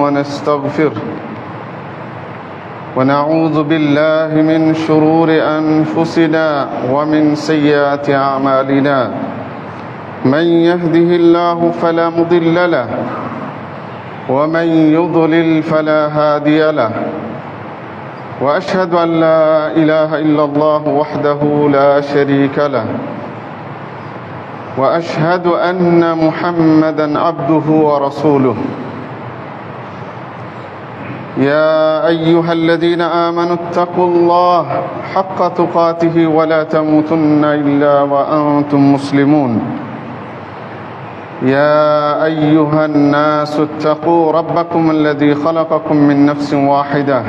ونستغفره ونعوذ بالله من شرور أنفسنا ومن سيئات أعمالنا من يهده الله فلا مضل له ومن يضلل فلا هادي له وأشهد أن لا إله إلا الله وحده لا شريك له وأشهد أن محمدًا عبده ورسوله يا أيها الذين آمنوا اتقوا الله حق تقاته ولا تموتن إلا وأنتم مسلمون يا أيها الناس اتقوا ربكم الذي خلقكم من نفس واحدة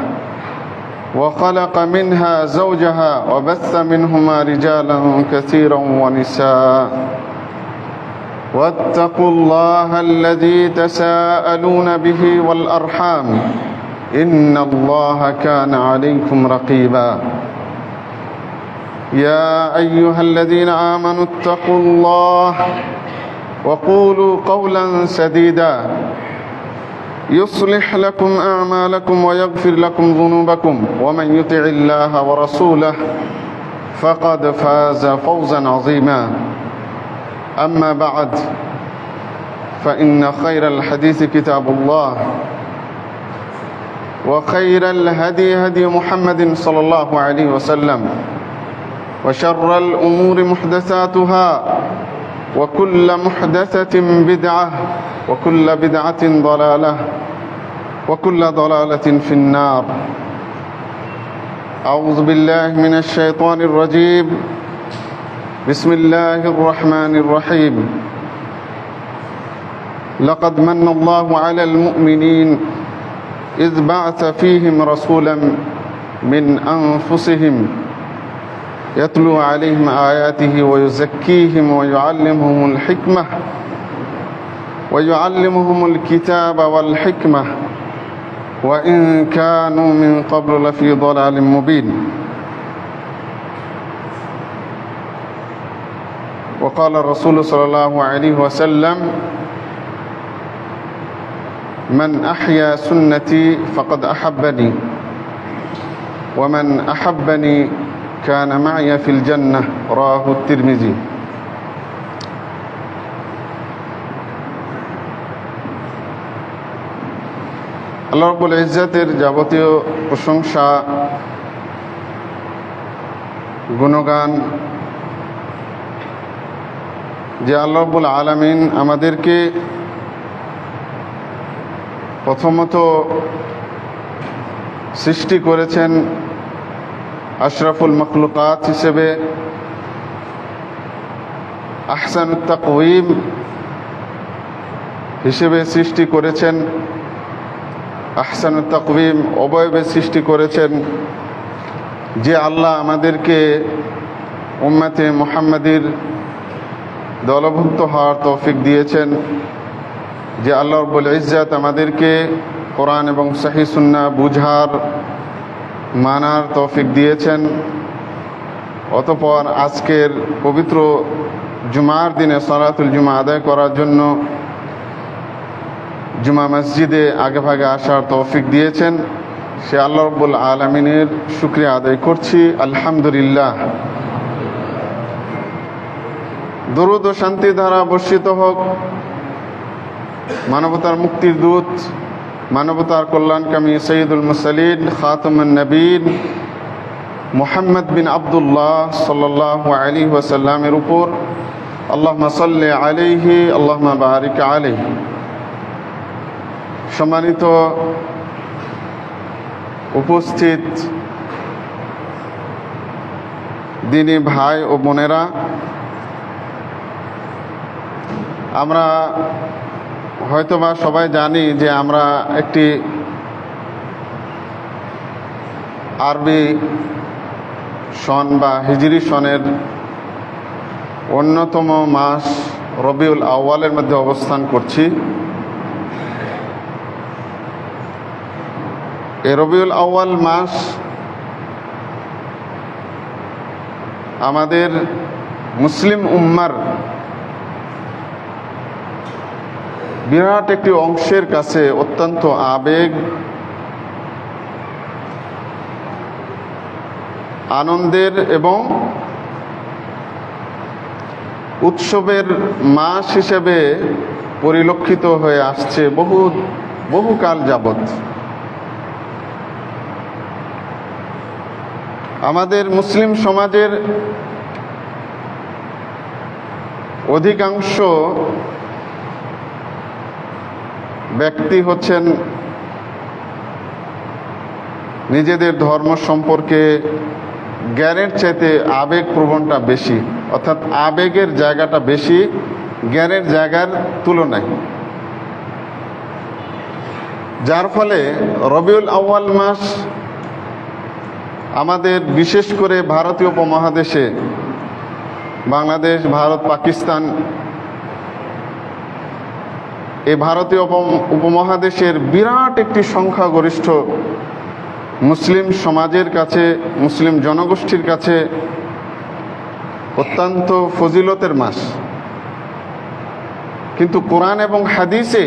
وخلق منها زوجها وبث منهما رجالا كثيرا ونساء واتقوا الله الذي تساءلون به والأرحام إن الله كان عليكم رقيبا يا أيها الذين آمنوا اتقوا الله وقولوا قولا سديدا يصلح لكم أعمالكم ويغفر لكم ذنوبكم ومن يطع الله ورسوله فقد فاز فوزا عظيما أما بعد فإن خير الحديث كتاب الله وخير الهدي هدي محمد صلى الله عليه وسلم وشر الأمور محدثاتها وكل محدثة بدعة وكل بدعة ضلالة وكل ضلالة في النار أعوذ بالله من الشيطان الرجيم بسم الله الرحمن الرحيم لقد من الله على المؤمنين إذ بعث فيهم رسولا من أنفسهم يتلو عليهم آياته ويزكيهم ويعلمهم الكتاب والحكمة وإن كانوا من قبل لفي ضلال مبين وقال الرسول صلى الله عليه وسلم من أحيا سنتي فقد أحبني ومن أحبني كان معي في الجنة رواه الترمذي আল্লাহ রাব্বুল ইজ্জাতের যাবতীয় প্রশংসা গুণগান যে আল্লাহ রাব্বুল আলামিন আমাদেরকে প্রথমত সৃষ্টি করেছেন আশরাফুল মখলুকাত হিসেবে, আহসানুত তাকওয়িম হিসেবে সৃষ্টি করেছেন, আহসানুত তাকওয়িম অবয়বে সৃষ্টি করেছেন। যে আল্লাহ আমাদেরকে উম্মতে মুহাম্মাদির দলভুক্ত হওয়ার তৌফিক দিয়েছেন, যে আল্লাহ রাব্বুল ইজ্জাত আমাদেরকে কোরআন এবং সহিহ সুন্নাহ বুঝার মানার তৌফিক দিয়েছেন। অতঃপর আজকের পবিত্র জুমার দিনে সালাতুল জুমা আদায় করার জন্য জুমা মসজিদে আগে ভাগে আসার তৌফিক দিয়েছেন, সে আল্লাহ রাব্বুল আলামিনের শুকরিয়া আদায় করছি, আলহামদুলিল্লাহ। দরুদ ও শান্তি ধারা বর্ষিত হোক মানবতার মুক্তির দূত, মানবতার কল্যাণকামী সৈয়দুল মুরসালিন খাতামুন নবীন মুহাম্মদ বিন আব্দুল্লাহ সাল্লাল্লাহু আলাইহি ওয়াসাল্লামের উপর। আল্লাহুম্মা সাল্লি আলাইহি আল্লাহুম্মা বারিক আলাইহি। সম্মানিত উপস্থিত দিনী ভাই ও বোনেরা, আমরা হয়তোবা সবাই জানি যে আমরা একটি আরবি সন বা হিজরি সনের অন্যতম মাস রবিউল আউয়ালের মধ্যে অবস্থান করছি। এই রবিউল আউয়াল মাস আমাদের মুসলিম উম্মার বিরাট একটি অংশের কাছে অত্যন্ত আবেগ, আনন্দের এবং উৎসবের মাস হিসেবে পরিলক্ষিত হয়ে আসছে বহুকাল যাবৎ। আমাদের মুসলিম সমাজের অধিকাংশ ব্যক্তি হচ্ছেন নিজেদের ধর্ম সম্পর্কে জ্ঞানের চাইতে আবেগ প্রবণতা বেশি, অর্থাৎ আবেগের জায়গাটা বেশি জ্ঞানের জায়গার তুলনায়। যার ফলে রবিউল আউয়াল মাস আমাদের, বিশেষ করে ভারতীয় উপমহাদেশে, বাংলাদেশ, ভারত, পাকিস্তান, এই ভারতীয় উপমহাদেশের বিরাট একটি সংখ্যাগরিষ্ঠ মুসলিম সমাজের কাছে, মুসলিম জনগোষ্ঠীর কাছে অত্যন্ত ফজিলতের মাস। কিন্তু কোরআন এবং হাদিসে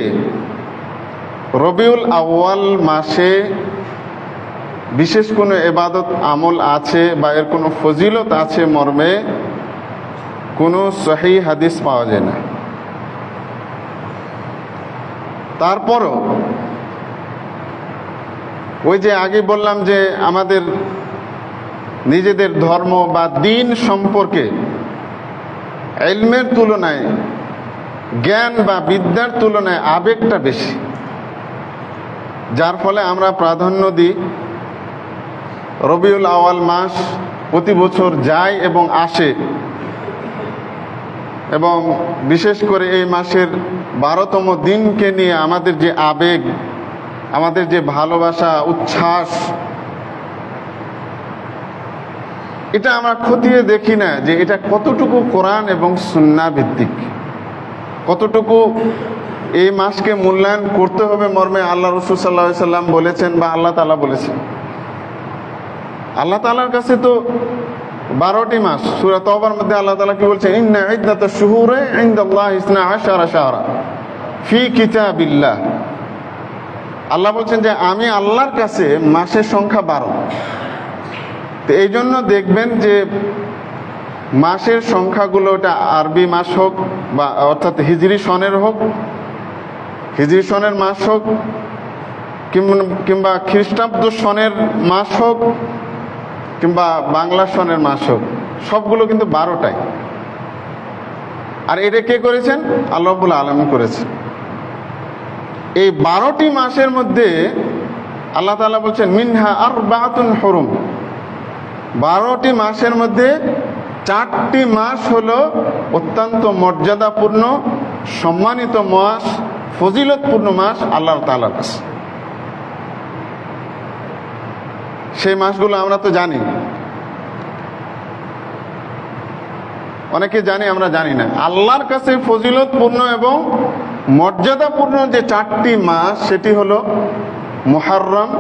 রবিউল আউয়াল মাসে বিশেষ কোনো ইবাদত আমল আছে বা এর কোনো ফজিলত আছে মর্মে কোনো সহিহ হাদিস পাওয়া যায় না। তারপরও ওই যে আগে বললাম যে আমাদের নিজেদের ধর্ম বা দ্বীন সম্পর্কে ইলমের তুলনায়, জ্ঞান বা বিদ্যার তুলনায় আবেগটা বেশি, যার ফলে আমরা প্রাধান্য দিই। রবিউল আউয়াল মাস প্রতি বছর যায় এবং আসে, এবং বিশেষ করে এই মাসের 12তম দিনকে নিয়ে আমাদের যে আবেগ, আমাদের যে ভালোবাসা, উচ্ছ্বাস, এটা আমরা খতিয়ে দেখি না যে এটা কতটুকু কোরআন এবং সুন্নাহ ভিত্তিক, কতটুকু এই মাসকে মূল্যায়ন করতে হবে মর্মে আল্লাহ রাসূল সাল্লাল্লাহু আলাইহি সাল্লাম বলেছেন বা আল্লাহ তাআলা বলেছেন। আল্লাহ তাআলার কাছে তো 12টি মাস। সূরা তাওবার মধ্যে আল্লাহ তাআলা কি বলছেন? ইন্না ইদ্দাতাশ শুহুরি ইনদাল্লাহি 12 শাহরা ফি কিতাবিল্লাহ। আল্লাহ বলছেন যে আমি আল্লাহর কাছে মাসের সংখ্যা 12। তো এই জন্য দেখবেন যে মাসের সংখ্যাগুলো, এটা আরবি মাস হোক বা অর্থাৎ হিজরি সনের হোক, হিজরি সনের মাস হোক, কিংবা খ্রিস্টাব্দ সনের মাস হোক, কিংবা বাংলা সনের মাস হোক, সবগুলো কিন্তু 12টাই। আর এটা কে করেছেন? আল্লাহ রাব্বুল আলামিন করেছেন। এই 12টি মাসের মধ্যে আল্লাহ তাআলা বলছেন মিনহা আরবাতুন হুরুম। 12টি মাসের মধ্যে 4টি মাস হলো অত্যন্ত মর্যাদাপূর্ণ, সম্মানিত মাস, ফজিলতপূর্ণ মাস আল্লাহ তাআলার কাছে। সেই মাসগুলো আমরা তো জানি, অনেকে জানি, আমরা জানি না। আল্লাহর কাছে ফজিলতপূর্ণ এবং মর্যাদাপূর্ণ যে 4টি মাস, সেটি হলো মুহররম,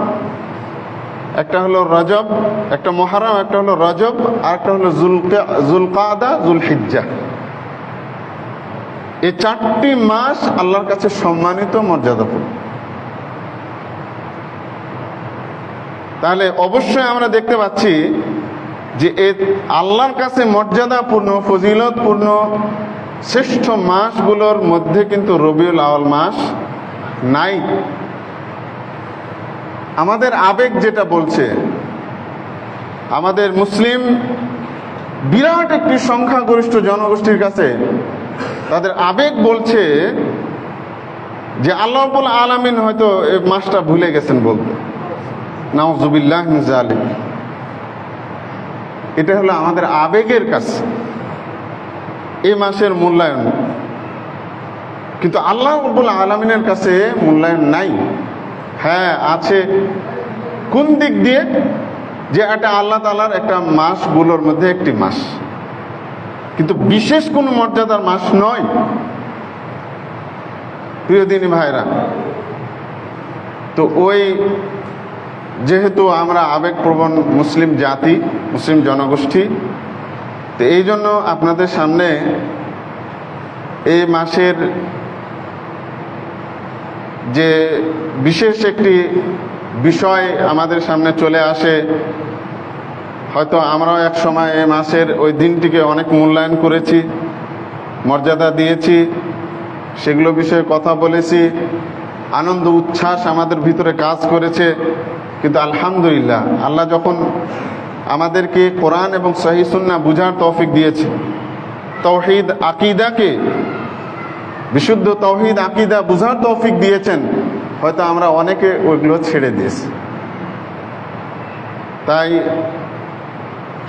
একটা হলো রজব, একটা মুহররম, একটা হলো রজব, আর একটা হলো যুলকাদা, যুলহিজ্জা। এই 4টি মাস আল্লাহর কাছে সম্মানিত, মর্যাদাপূর্ণ। তাহলে অবশ্যই আমরা দেখতে পাচ্ছি যে এই আল্লাহর কাছে মর্যাদাপূর্ণ, ফজিলতপূর্ণ শ্রেষ্ঠ মাসগুলোর মধ্যে কিন্তু রবিউল আউয়াল মাস নাই। আমাদের আবেগ যেটা বলছে, আমাদের মুসলিম বিরাট একটি সংখ্যাগরিষ্ঠ জনগোষ্ঠীর কাছে তাদের আবেগ বলছে যে আল্লাহ রাব্বুল আলামিন হয়তো এই মাসটা ভুলে গেছেন বলতে। নাউযুবিল্লাহি মিন যালিক। এটা হলো আমাদের আবেগের কাছে এই মাসের মূল্যায়ন, কিন্তু আল্লাহ রাব্বুল আলামিনের কাছে মূল্যায়ন নাই। হ্যাঁ আছে, কোন দিক দিয়ে? যে এটা আল্লাহ তাআলার একটা মাসগুলোর মধ্যে একটি মাস, কিন্তু বিশেষ কোনো মর্যাদার মাস নয়। প্রিয় দিনী ভাইরা, তো ওই যেহেতু আমরা আবেগপ্রবণ মুসলিম জাতি, মুসলিম জনগোষ্ঠী, তো এই জন্য আপনাদের সামনে এই মাসের যে বিশেষ একটি বিষয় আমাদের সামনে চলে আসে, হয়তো আমরাও এক সময় এই মাসের ওই দিনটিকে অনেক মূল্যায়ন করেছি, মর্যাদা দিয়েছি, সেগুলো বিষয়ে কথা বলেছি, আনন্দ উচ্ছ্বাস আমাদের ভিতরে কাজ করেছে। কিন্তু আলহামদুলিল্লাহ, আল্লাহ যখন আমাদেরকে কোরআন এবং সহিহ সুন্নাহ বুঝার তৌফিক দিয়েছে, তাওহীদ আকীদাকে, বিশুদ্ধ তাওহীদ আকীদা বুঝার তৌফিক দিয়েছেন, হয়তো আমরা অনেকে ওইগুলো ছেড়ে দিয়েছি। তাই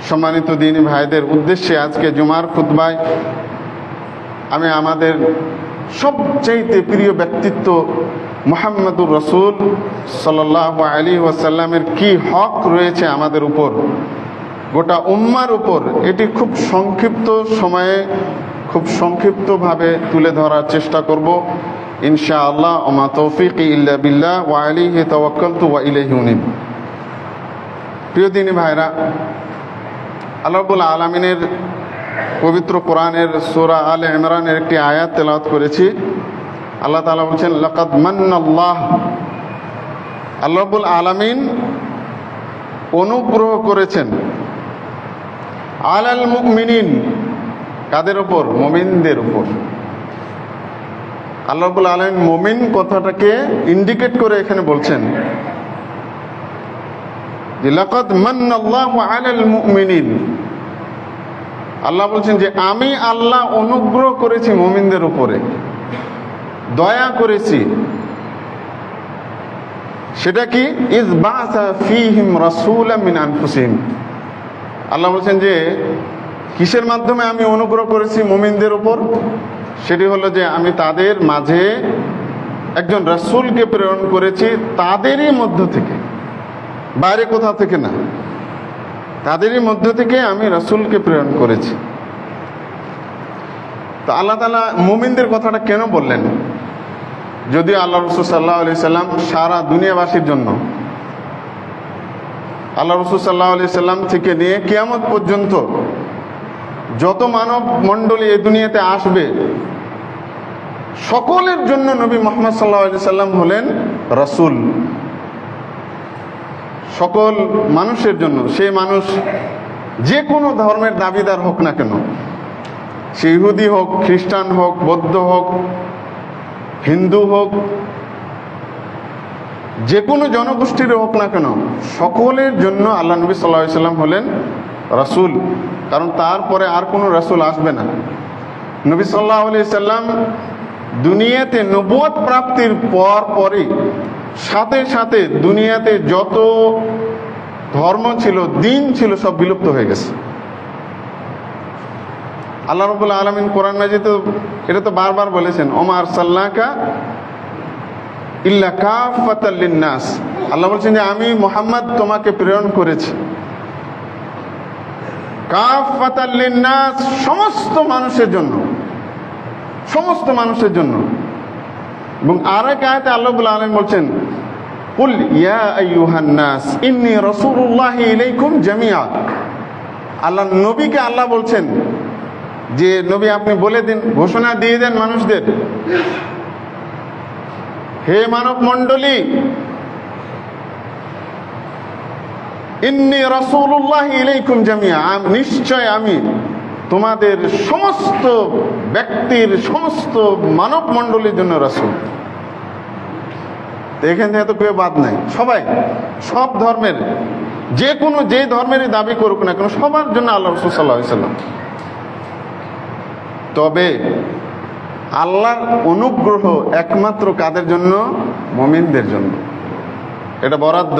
সম্মানিত দ্বীনী ভাইদের উদ্দেশ্যে আজকে জুমার খুতবায় আমি আমাদের সবচাইতে প্রিয় ব্যক্তিত্ব মুহাম্মদুর রাসূল সাল্লাল্লাহু আলাইহি ওয়াসাল্লামের কি হক রয়েছে আমাদের উপর, গোটা উম্মার উপর, এটি খুব সংক্ষিপ্ত সময়ে খুব সংক্ষিপ্তভাবে তুলে ধরার চেষ্টা করব ইনশাআল্লাহ। ওমা তৌফিকি ইল্লা বিল্লাহ ওয়া আলাইহি তাওয়াক্কালতু ওয়া ইলাইহি উনীব। প্রিয় দ্বীনী ভাইরা, আল্লাহ রাব্বুল আলামিনের পবিত্র কোরআনের সূরা আলে ইমরানের একটি আয়াত তেলাওয়াত করেছি। আল্লাহ তাআলা বলছেন, লাকাদ মান্নাল্লাহ, আল্লাহ রাব্বুল আলামিন অনুগ্রহ করেছেন, আলাল মুমিনিন, কাদের উপর? মুমিনদের উপর। আল্লাহ রাব্বুল আলামিন মুমিন কথাটাকে ইন্ডিকেট করে এখানে বলছেন যে লাকাদ মান্নাল্লাহু আলাল মুমিনিন। আল্লাহ বলছেন যে আমি আল্লাহ অনুগ্রহ করেছি মুমিনদের উপরে, দয়া করেছি। সেটা কি? ইয বা'সা ফীহিম রাসূলাম মিন আনফুসিহিম। আল্লাহ বলছেন যে কিসের মাধ্যমে আমি অনুগ্রহ করেছি মুমিনদের উপর? সেটি হলো যে আমি তাদের মাঝে একজন রাসূলকে প্রেরণ করেছি, তাদেরই মধ্য থেকে, বাইরে কোথাও থেকে না, তাদেরই মধ্য থেকে আমি রাসূলকে প্রেরণ করেছি। তো আল্লাহ তাআলা মুমিনদের কথাটা কেন বললেন? যদিও আল্লাহ রাসূল সাল্লাল্লাহু আলাইহি সাল্লাম সারা দুনিয়াবাসীর জন্য, আল্লাহ রাসূল সাল্লাল্লাহু আলাইহি সাল্লাম থেকে নিয়ে কিয়ামত পর্যন্ত যত মানব মণ্ডলী এই দুনিয়াতে আসবে সকলের জন্য নবী মুহাম্মদ সাল্লাল্লাহু আলাইহি সাল্লাম হলেন রাসূল। সকল মানুষের জন্য, সে মানুষ যে কোনো ধর্মের দাবিদার হোক না কেন, সে ইহুদি হোক, খ্রিস্টান হোক, বৌদ্ধ হোক, হিন্দু হোক, যে কোনো জনগোষ্ঠীর হোক না কেন, সকলের জন্য আল্লাহ নবী সাল্লাল্লাহু আলাইহি সাল্লাম হলেন রাসূল। কারণ তারপরে আর কোনো রাসূল আসবে না। নবী সাল্লাল্লাহু আলাইহি সাল্লাম দুনিয়াতে নবুয়ত প্রাপ্তির পরই সাথে সাথে দুনিয়াতে যত ধর্ম ছিল, দিন ছিল, সব বিলুপ্ত হয়ে গেছে। আল্লাহ রাব্বুল আলামিন কোরআন মাজিদে এটা তো বারবার বলেছেন, ওমা আরসালনাকা ইল্লা কাফাতাল লিন্নাস। আল্লাহ বলছেন যে আমি মুহাম্মদ তোমাকে প্রেরণ করেছি কাফাতাল লিন্নাস, সমস্ত মানুষের জন্য, সমস্ত মানুষের জন্য। এবং আরেক আয়াতে আল্লাহ রাব্বুল আলামিন বলছেন, কুল ইয়া আইয়ুহান নাস ইন্নী রাসূলুল্লাহি ইলাইকুম জামিআ। আল্লাহ নবীকে আল্লাহ বলছেন যে নবী আপনি বলে দিন, ঘোষণা দিয়ে দেন মানুষদের, হে মানব মণ্ডলী, ইন্নী রাসূলুল্লাহি ইলাইকুম জামিআ, নিশ্চয় আমি তোমাদের সমস্ত ব্যক্তির, সমস্ত মানব মণ্ডলীর জন্য রাসূল। এখান থেকে তো কেউ বাদ নাই, সবাই, সব ধর্মের, যে কোনো যে ধর্মেরই দাবি করুক না কেন, সবার জন্য আল্লাহ রাসূল সাল্লাল্লাহু আলাইহি সাল্লাম। তবে আল্লাহর অনুগ্রহ একমাত্র কাদের জন্য? মুমিনদের জন্য। এটা বরাদ্দ,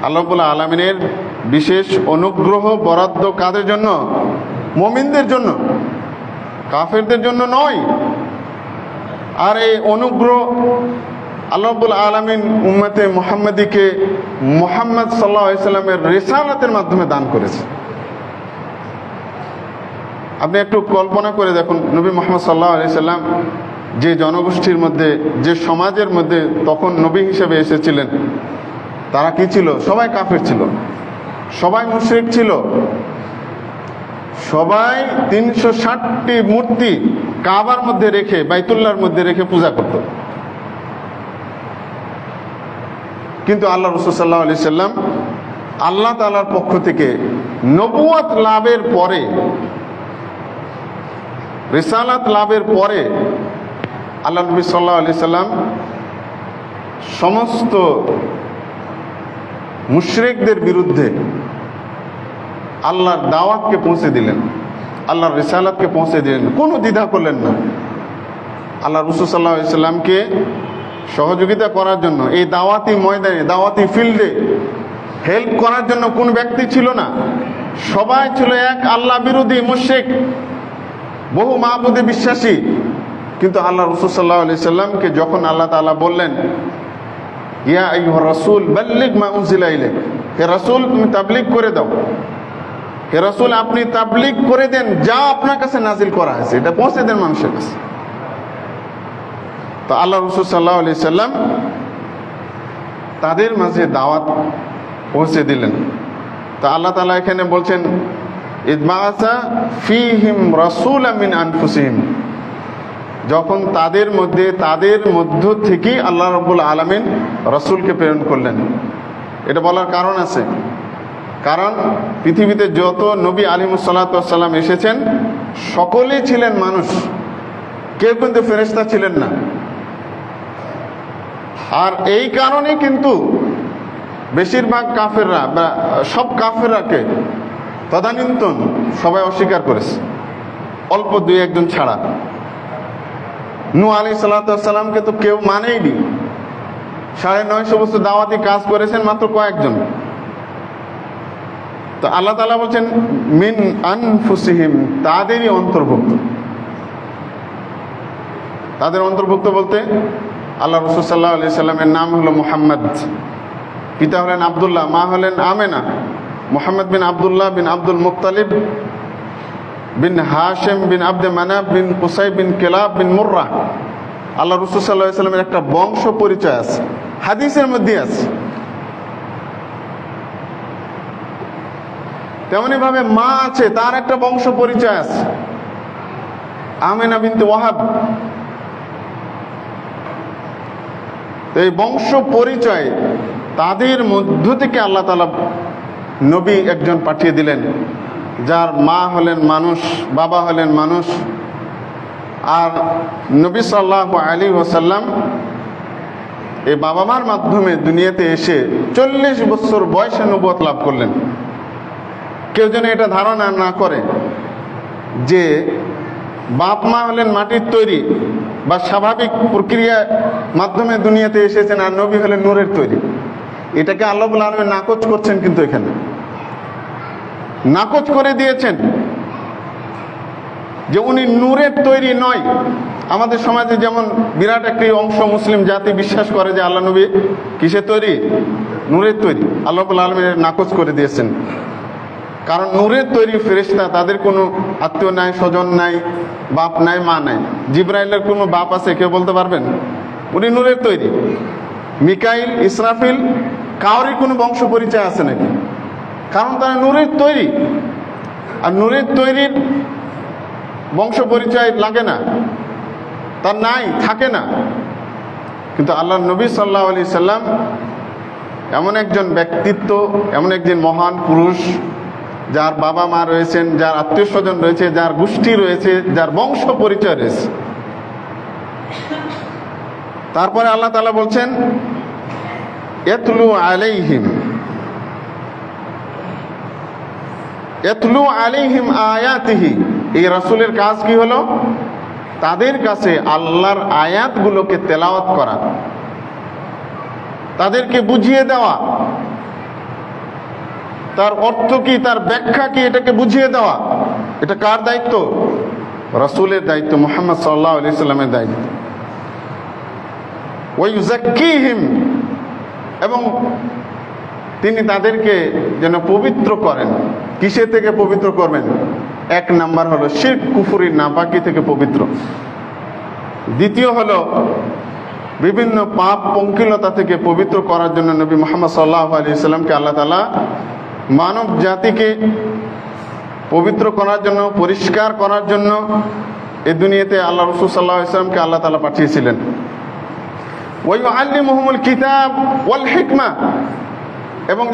আল্লাহ রাব্বুল আলামিনের বিশেষ অনুগ্রহ বরাদ্দ কাদের জন্য? মুমিনদের জন্য, কাফেরদের জন্য নয়। আর এই অনুগ্রহ আল্লাহ রাব্বুল আলামিন উম্মতে মুহাম্মাদীকে মুহাম্মদ সাল্লাল্লাহু আলাইহি সাল্লামের রিসালাতের মাধ্যমে দান করেছে। আপনি একটু কল্পনা করে দেখুন, নবী মুহাম্মদ সাল্লাল্লাহু আলাইহি সাল্লাম যে জনগোষ্ঠীর মধ্যে, যে সমাজের মধ্যে তখন নবী হিসেবে এসেছিলেন, তারা কি ছিল? সবাই কাফের ছিল, সবাই মুশরিক ছিল, সবাই 360টি মূর্তি কাবার মধ্যে রেখে, বাইতুল্লাহর মধ্যে রেখে পূজা করত। কিন্তু আল্লাহ রাসূল সাল্লাল্লাহু আলাইহি সাল্লাম আল্লাহ তাআলার পক্ষ থেকে নবুয়ত লাভের পরে, রিসালাত লাভের পরে আল্লাহ নবী সাল্লাল্লাহু আলাইহি সাল্লাম সমস্ত মুশরিকদের বিরুদ্ধে আল্লাহর দাওয়াতকে পৌঁছে দিলেন, আল্লাহর রিসালাতকে পৌঁছে দিলেন, কোনো দ্বিধা করলেন না। আল্লাহ রাসূল সাল্লাল্লাহু আলাইহি সাল্লামকে সহযোগিতা করার জন্য এই দাওয়াতি ময়দানে, দাওয়াতি ফিল্ডে হেল্প করার জন্য কোন ব্যক্তি ছিল না, সবাই ছিল এক আল্লাহ বিরোধী মুশরিক, বহু মাবুদে বিশ্বাসী। কিন্তু আল্লাহ রাসূল সাল্লাল্লাহু আলাইহি সাল্লামকে যখন আল্লাহ তাআলা বললেন, ইয়া আইয়ুহার রাসূল বাল্লিগ মা উনজিলা ইলাইক, হে রাসূল তুমি তাবলীগ করে দাও, হে রাসূল আপনি তাবলীগ করে দেন যা আপনার কাছে নাজিল করা হয়েছে, এটা পৌঁছে দেন মানুষের কাছে। তো আল্লাহ রাসূল সাল্লাল্লাহু আলাইহি সাল্লাম তাদের মাঝে দাওয়াত পৌঁছে দিলেন। তো আল্লাহ তাআলা এখানে বলছেন, ইদমাসা ফীহিম রাসূলাম মিন আনফুসিহিম, যখন তাদের মধ্য থেকেই আল্লাহ রাব্বুল আলামিন রাসূলকে প্রেরণ করলেন। এটা বলার কারণ আছে, কারণ পৃথিবীতে যত নবী আলাইহিস সালাতু ওয়াস সালাম এসেছেন সকলেই ছিলেন মানুষ, কেউ কিন্তু ফেরেশতা ছিলেন না। আর এই কারণে কিন্তু বেশিরভাগ কাফেররা বা সব কাফেররাকে তদানীন্তন সবাই অস্বীকার করেছে, অল্প দুই একজন ছাড়া। নূহ আলাইহিস সালাতু ওয়াস সালামকে তো কেউ মানেইনি, 950 বছর দাওয়াতি কাজ করেছেন মাত্র কয়েকজন। তো আল্লাহ তাআলা বলছেন মিন আনফুসিহিম, তাদেরই অন্তর্ভুক্ত। তাদের অন্তর্ভুক্ত বলতে আল্লাহ রাসূল সাল্লাল্লাহু আলাইহি সাল্লামের নাম হলো মুহাম্মদ, পিতা হলেন আব্দুল্লাহ, মা হলেন আমেনা। মুহাম্মদ বিন আব্দুল্লাহ বিন আব্দুল মুত্তালিব বিন হাশিম বিন আব্দে মানাব বিন কুসাই বিন কিলাব বিন মুররা। আল্লাহ রাসূল সাল্লাল্লাহু আলাইহি সাল্লামের একটা বংশ পরিচয় আছে, হাদিসের মধ্যে আছে। তেমনি ভাবে মা আছে, তার একটা বংশ পরিচয় আছে, আমেনা বিনতে ওয়াহাব। এই বংশ পরিচয় তাদের মধ্য থেকে আল্লাহ তাআলা নবী একজন পাঠিয়ে দিলেন, যার মা হলেন মানুষ, বাবা হলেন মানুষ। আর নবী সাল্লাল্লাহু আলাইহি ওয়াসাল্লাম এই বাবা মার মাধ্যমে দুনিয়াতে এসে 40 বছর বয়সে নবুয়ত লাভ করলেন। কেউ যেন এটা ধারণা না করে যে বাপ মা হলেন মাটির তৈরি বা স্বাভাবিক প্রক্রিয়ার মাধ্যমে দুনিয়াতে এসেছেন, আর নবী হলেন নূরের তৈরি। এটাকে আল্লাহ রাব্বুল আলামিন নাকচ করছেন, কিন্তু এখানে নাকচ করে দিয়েছেন যে উনি নূরের তৈরি নয়। আমাদের সমাজে যেমন বিরাট একটি অংশ মুসলিম জাতি বিশ্বাস করে যে আল্লাহ নবী কিসের তৈরি? নূরের তৈরি। আল্লাহ রাব্বুল আলামিন নাকচ করে দিয়েছেন, কারণ নূরের তৈরি ফেরেশতা, তাদের কোনো আত্মীয় নাই, স্বজন নাই, বাপ নাই, মা নাই। জিবরাইলের কোনো বাপ আছে কেউ বলতে পারবেন? উনি নূরের তৈরি। মিকাইল, ইসরাফিল, কাউরই কোনো বংশ পরিচয় আছে নাকি? কারণ তারা নূরের তৈরি, আর নূরের তৈরির বংশ পরিচয় লাগে না, তার নাই, থাকে না। কিন্তু আল্লাহ নবী সাল্লাল্লাহু আলাইহি সাল্লাম এমন একজন ব্যক্তিত্ব, এমন একজন মহান পুরুষ, যার বাবা মা রয়েছেন, যার আত্মীয় স্বজন রয়েছে, যার গোষ্ঠী রয়েছে, যার বংশ পরিচয় রয়েছে। তারপরে আল্লাহ তাআলা বলছেন ইয়াতলু আলাইহিম আয়াতিহি। এই রাসূলের কাজ কি হলো? তাদের কাছে আল্লাহর আয়াতগুলোকে তেলাওয়াত করা, তাদেরকে বুঝিয়ে দেওয়া, তার অর্থ কি, তার ব্যাখ্যা কি, এটাকে বুঝিয়ে দেওয়া। এটা কার দায়িত্ব? রাসূলের দায়িত্ব, মুহাম্মদ সাল্লাল্লাহু আলাইহি সাল্লামের দায়িত্ব। ওয়া ইউযাক্কিহিম, এবং তিনি তাদেরকে যেন পবিত্র করেন। কিসে থেকে পবিত্র করবেন? এক নাম্বার হলো শিরক, কুফরি, নাপাকি থেকে পবিত্র। দ্বিতীয় হলো বিভিন্ন পাপ পঙ্কিলতা থেকে পবিত্র করার জন্য নবী মুহাম্মদ সাল্লাল্লাহু আলাইহি সাল্লামকে আল্লাহ তাআলা মানব জাতিকে পবিত্র করার জন্য, পরিষ্কার করার জন্য এই দুনিয়াতে আল্লাহ রাসূল সাল্লাল্লাহু আলাইহি সাল্লামকে আল্লাহ তাআলা পাঠিয়েছিলেন। ওয়া ইউআল্লিমুহুমুল কিতাব ওয়াল হিকমা, এবং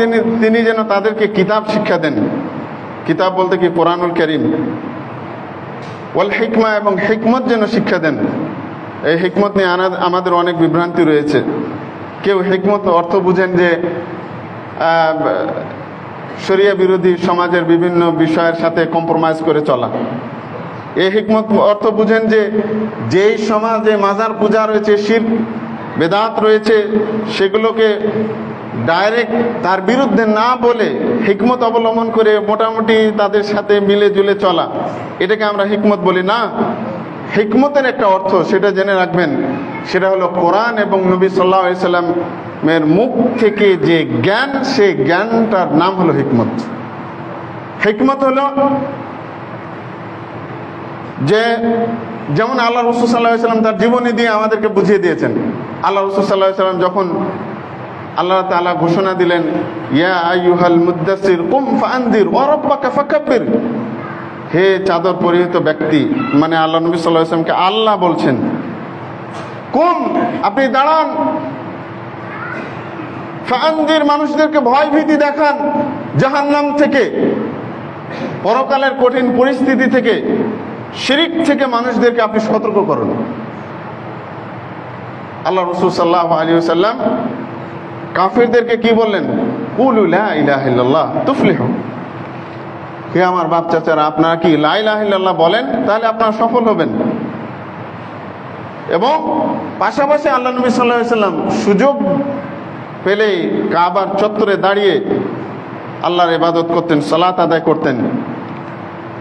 তিনি যেন তাদেরকে কিতাব শিক্ষা দেন। কিতাব বলতে কি? কোরআনুল কারীম। ওয়াল হিকমা, এবং হিকমত যেন শিক্ষা দেন। এই হিকমত নিয়ে আমাদের অনেক বিভ্রান্তি রয়েছে। কেউ হিকমত অর্থ বুঝেন যে শরিয়া বিরোধী সমাজের বিভিন্ন বিষয়ের সাথে কম্প্রোমাইজ করে চলা। এই হিকমত অর্থ বুঝেন যে যেই সমাজে মাজার পূজা রয়েছে, শিরক বেদাত রয়েছে, সেগুলোকে ডাইরেক্ট তার বিরুদ্ধে না বলে হিকমত অবলম্বন করে মোটামুটি তাদের সাথে মিলে জুলে চলা, এটাকে আমরা হিকমত বলি না। হিকমতের একটা অর্থ, সেটা জেনে রাখবেন, সেটা হলো কোরআন এবং নবী সাল্লাল্লাহু আলাইহি সাল্লামের মুখ থেকে যে জ্ঞান, সেই জ্ঞানটার নাম হলো হিকমত। হিকমত হলো যে, যেমন আল্লাহ রাসূল সাল্লাল্লাহু আলাইহি সাল্লাম তার জীবনী দিয়ে আমাদেরকে বুঝিয়ে দিয়েছেন। আল্লাহ রাসূল সাল্লাল্লাহু আলাইহি সাল্লাম যখন আল্লাহ তাআলা ঘোষণা দিলেন, ইয়া আইয়ুহাল মুদ্দাসসির কুম ফাআনদির ওয়া রাব্বাকা ফাকাব্বির, হে চাদর পরিহিত ব্যক্তি, মানে আল্লাহ নবী সাল্লাল্লাহু আলাইহি ওয়াসাল্লামকে আল্লাহ বলছেন, কুম, আপনি দাঁড়ান, ফাআনদির, মানুষদেরকে ভয় ভীতি দেখান জাহান্নাম থেকে, পরকালের কঠিন পরিস্থিতি থেকে, শিরক থেকে মানুষদেরকে আপনি সতর্ক করুন। আল্লাহ রাসূল সাল্লাল্লাহু আলাইহি ওয়াসাল্লাম কাফিরদেরকে কি বললেন? কুলু লা ইলাহা ইল্লাল্লাহ তুফলিহু, হে আমার বাপ চাচারা, আপনারা কি লা ইলাহা ইল্লাল্লাহ বলেন, তাহলে আপনারা সফল হবেন। এবং পাশাপাশি আল্লাহ নবী সাল্লাল্লাহু আলাইহি ওয়াসাল্লাম সুযোগ পেলে কাবার চত্বরে দাঁড়িয়ে আল্লাহর ইবাদত করতেন, সালাত আদায় করতেন।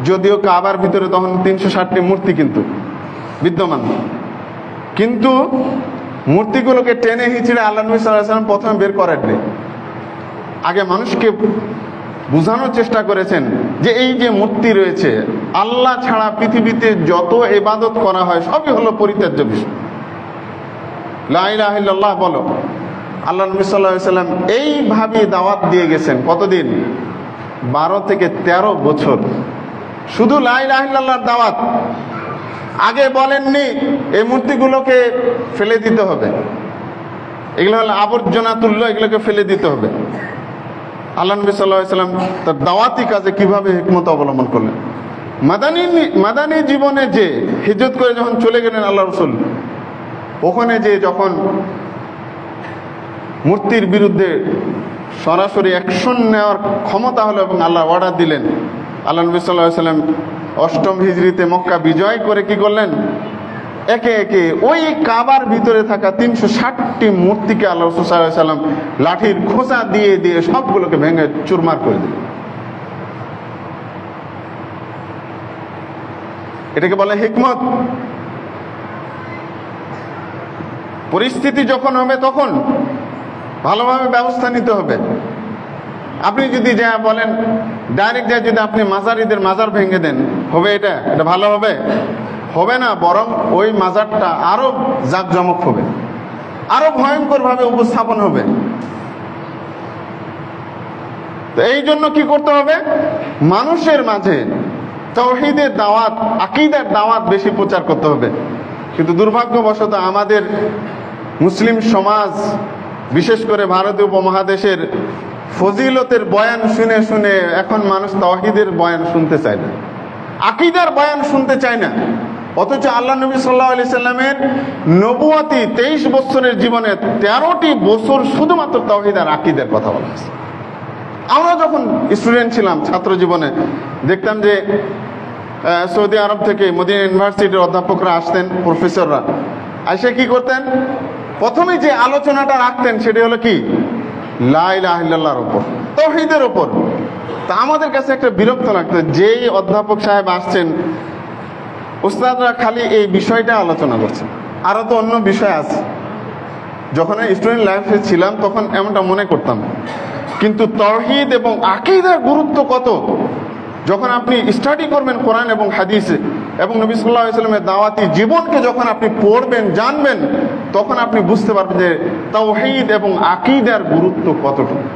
যদিও কাবার ভিতরে তখন 360টি মূর্তি কিন্তু বিদ্যমান, কিন্তু মূর্তিগুলোকে টেনে হিঁচড়ে আল্লাহ নবী সাল্লাল্লাহু আলাইহি ওয়াসাল্লাম প্রথমে বের করেননি। আগে মানুষকে বোঝানোর চেষ্টা করেছেন যে এই যে মূর্তি রয়েছে, আল্লাহ ছাড়া পৃথিবীতে যত ইবাদত করা হয় সবই হলো পরিত্যাজ্য বিষয়। লা ইলাহা ইল্লাল্লাহ বলো। আল্লাহ নবী সাল্লাল্লাহু আলাইহি ওয়াসাল্লাম এইভাবে দাওয়াত দিয়ে গেছেন। কতদিন? 12 থেকে 13 বছর শুধু লা ইলাহা ইল্লাল্লাহর দাওয়াত। আগে বলেননি এই মূর্তিগুলোকে ফেলে দিতে হবে, এগুলো হলো আবর্জনা তুল্য, এগুলোকে ফেলে দিতে হবে। আল্লাহ নবী সাল্লাল্লাহু আলাইহি ওয়াসাল্লাম তার দাওয়াতি কাজে কিভাবে হিকমত অবলম্বন করলেন। মাদানী জীবনে যে হিজরত করে যখন চলে গেলেন আল্লাহ রাসূল, ওখানে যে যখন মূর্তির বিরুদ্ধে সরাসরি অ্যাকশন নেওয়ার ক্ষমতা হলো এবং আল্লাহ অর্ডার দিলেন, আল্লাহ নবী সাল্লাল্লাহু আলাইহি ওয়াসাল্লাম 8ম হিজরিতে মক্কা বিজয় করে কি করলেন? একে একে ওই কাবার ভিতরে থাকা 360টি মূর্তিকে আল্লাহ রাসূল সাল্লাল্লাহু আলাইহি ওয়াসাল্লাম লাঠির খোঁচা দিয়ে দিয়ে সবগুলোকে ভেঙে চুরমার করে দিলেন। এটাকে বলে হিকমত। পরিস্থিতি যখন হবে তখন ভালোভাবে ব্যবস্থা নিতে হবে। আপনি যদি যা বলেন ডাইরেক্ট যা, যদি আপনি মাজারিদের মাজার ভেঙে দেন, হবে এটা ভালো হবে? হবে না, বরং ওই মাজারটা আরো জাঁকজমক হবে, আরো ভয়ঙ্করভাবে উপস্থাপন হবে। তো এই জন্য কি করতে হবে? মানুষের মাঝে তাওহীদের দাওয়াত, আকীদার দাওয়াত বেশি প্রচার করতে হবে। কিন্তু দুর্ভাগ্যবশত আমাদের মুসলিম সমাজ, বিশেষ করে ভারতীয় উপমহাদেশের ফজিলতের বয়ান শুনে শুনে এখন মানুষ তাওহীদের বয়ান শুনতে চায় না, আকীদার বয়ান শুনতে চায় না। অথচ আল্লাহ নবী সাল্লাল্লাহু আলাইহি সাল্লামের নবুয়তি 23 বছরের জীবনে 13টি বছর শুধুমাত্র তাওহীদ আর আকীদার কথা বলা হয়েছে। আমরা যখন স্টুডেন্ট ছিলাম, ছাত্র জীবনে দেখতাম যে সৌদি আরব থেকে মদিনা ইউনিভার্সিটির অধ্যাপকরা আসতেন, প্রফেসররা এসে কি করতেন? প্রথমে যে আলোচনাটা রাখতেন সেটি হলো কি? লা ইলাহা ইল্লাল্লাহর উপর, তাওহীদের উপর। তা আমাদের কাছে একটা বিরক্ত লাগতো, যেই অধ্যাপক সাহেব আসছেন, উস্তাদরা খালি এই বিষয়টা আলোচনা করছেন, আরো তো অন্য বিষয় আছে। যখন স্টুডেন্ট লাইফে ছিলাম তখন এমনটা মনে করতাম, কিন্তু তাওহীদ এবং আকীদার গুরুত্ব কত যখন আপনি স্টাডি করবেন কোরআন এবং হাদিসে এবং নবী সাল্লাল্লাহু আলাইহি ওয়াসাল্লামের দাওয়াতি জীবনকে যখন আপনি পড়বেন, জানবেন, তখন আপনি বুঝতে পারবেন যে তাওহীদ এবং আকীদার গুরুত্ব কতটুকু।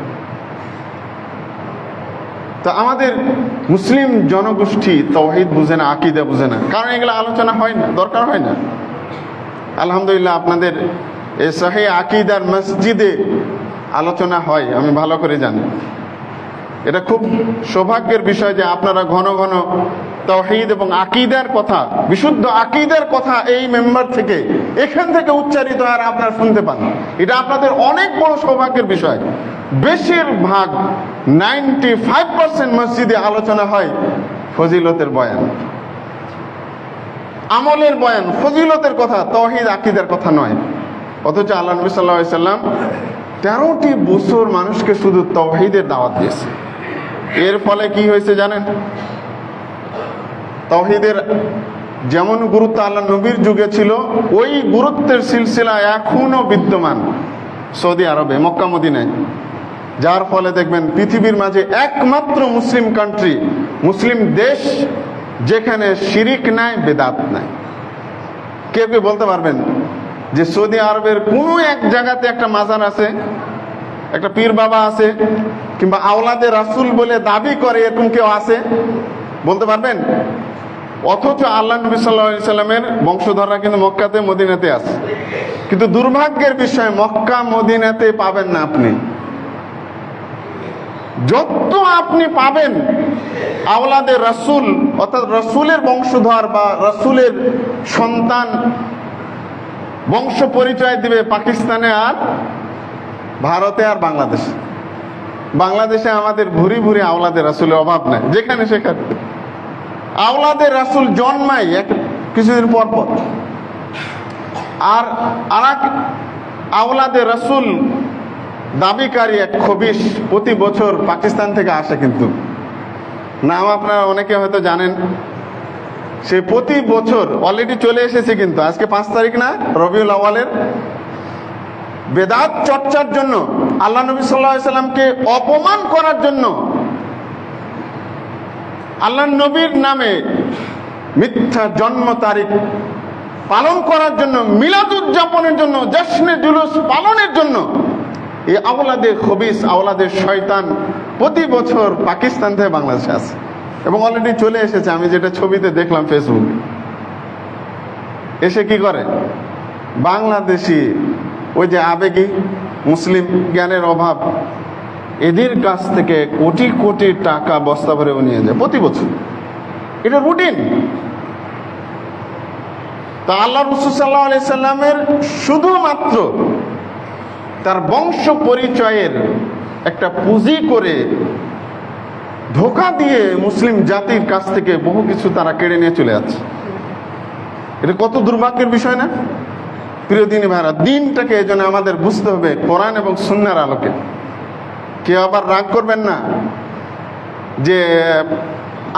তো আমাদের মুসলিম জনগোষ্ঠী তাওহীদ বুঝে না, আকীদা বুঝে না, কারণ এগুলো আলোচনা হয় না, দরকার হয় না। আলহামদুলিল্লাহ আপনাদের এই সহিহ আকীদার মসজিদে আলোচনা হয়, আমি ভালো করে জানি। এটা খুব সৌভাগ্যের বিষয় যে আপনারা ঘন ঘন তাওহীদ এবং আকীদার কথা, বিশুদ্ধ আকীদার কথা এই মেম্বার থেকে, এখান থেকে উচ্চারিত আর আপনারা শুনতে পান। এটা আপনাদের অনেক বড় সৌভাগ্যের বিষয়। বেশিরভাগ 95% মসজিদে আলোচনা হয় ফজিলতের বয়ান, আমলের বয়ান, ফজিলতের কথা, তাওহীদ আকীদার কথা নয়। অথচ আল্লাহ নবী সাল্লাল্লাহু আলাইহি সাল্লাম 13টি বছর মানুষকে শুধু তাওহীদের দাওয়াত দিয়েছে। এর ফলে কি হয়েছে জানেন? তাওহীদের যেমন গুরুত্ব আল্লাহ নবীর যুগে ছিল, ওই গুরুত্বের সিলসিলা এখনো বিদ্যমান সৌদি আরবে, মক্কা মদিনায়। যার ফলে দেখবেন পৃথিবীর মাঝে একমাত্র মুসলিম কান্ট্রি, মুসলিম দেশ যেখানে শিরিক নাই, বেদাত নাই। কেউ কেউ বলতে পারবেন যে সৌদি আরবের কোনো এক জায়গাতে একটা মাজার আছে, একটা পীর বাবা আছে, কিংবা আওলাদে রাসূল বলে দাবি করে এরকম কেউ আছে? বলতে পারবেন? অথচ আল্লাহ নবী সাল্লাল্লাহু আলাইহি সাল্লামের বংশধররা কিন্তু মক্কাতে মদিনাতে আছে। কিন্তু দুর্ভাগ্যের বিষয়, মক্কা মদিনাতে পাবেন না আপনি। যত আপনি পাবেন আওলাদে রাসূল, অর্থাৎ রাসূলের বংশধর বা রাসূলের সন্তান বংশ পরিচয় দিবে পাকিস্তানে আর ভারতে আর বাংলাদেশে। বাংলাদেশে আমাদের ভুরি ভুরি আওলাদে রাসূলের অভাব নাই, যেখানে সেখানে আওলাদে রাসূল জন্মায় কিছুদিন পর পর। আর এক আওলাদে রাসূল দাবিকারী এক খবিশ প্রতি বছর পাকিস্তান থেকে আসে, কিন্তু নাম আপনারা অনেকে হয়তো জানেন। সে প্রতি বছর অলরেডি চলে এসেছে, কিন্তু আজকে 5 তারিখ না, রবিউল আউয়ালের, বেদাত চর্চার জন্য, আল্লাহ নবী সাল্লাল্লাহু আলাইহি সাল্লামকে অপমান করার জন্য, আল্লাহ নবীর নামে মিথ্যা জন্ম তারিখ পালন করার জন্য, মিলাদ উদযাপনের জন্য, জশ্নে জুলুস পালনের জন্য এই আওলাদে খবিস, আওলাদে শয়তান প্রতি বছর পাকিস্তান থেকে বাংলাদেশে আসে এবং অলরেডি চলে এসেছে। আমি যেটা ছবিতে দেখলাম ফেসবুকে, এসে কি করে বাংলাদেশি ওই যে আবেগী মুসলিম জ্ঞানের অভাব, এদের কাছ থেকে কোটি কোটি টাকা বস্তা ভরে নিয়ে যায় প্রতি বছর। এটা রুটিন। তা আল্লাহ রাসূল সাল্লাল্লাহু আলাইহি সাল্লামের শুধুমাত্র তার বংশ পরিচয়ের একটা পুঁজি করে ধোঁকা দিয়ে মুসলিম জাতির কাছ থেকে বহু কিছু তারা কেড়ে নিয়ে চলে যাচ্ছে। এটা কত দুর্ভাগ্যের বিষয় না প্রিয় দিনী ভাইরা? দিনটাকে এই জন্য আমাদের বুঝতে হবে কোরআন এবং সুন্নাহর আলোকে। কেউ আবার রাগ করবেন না যে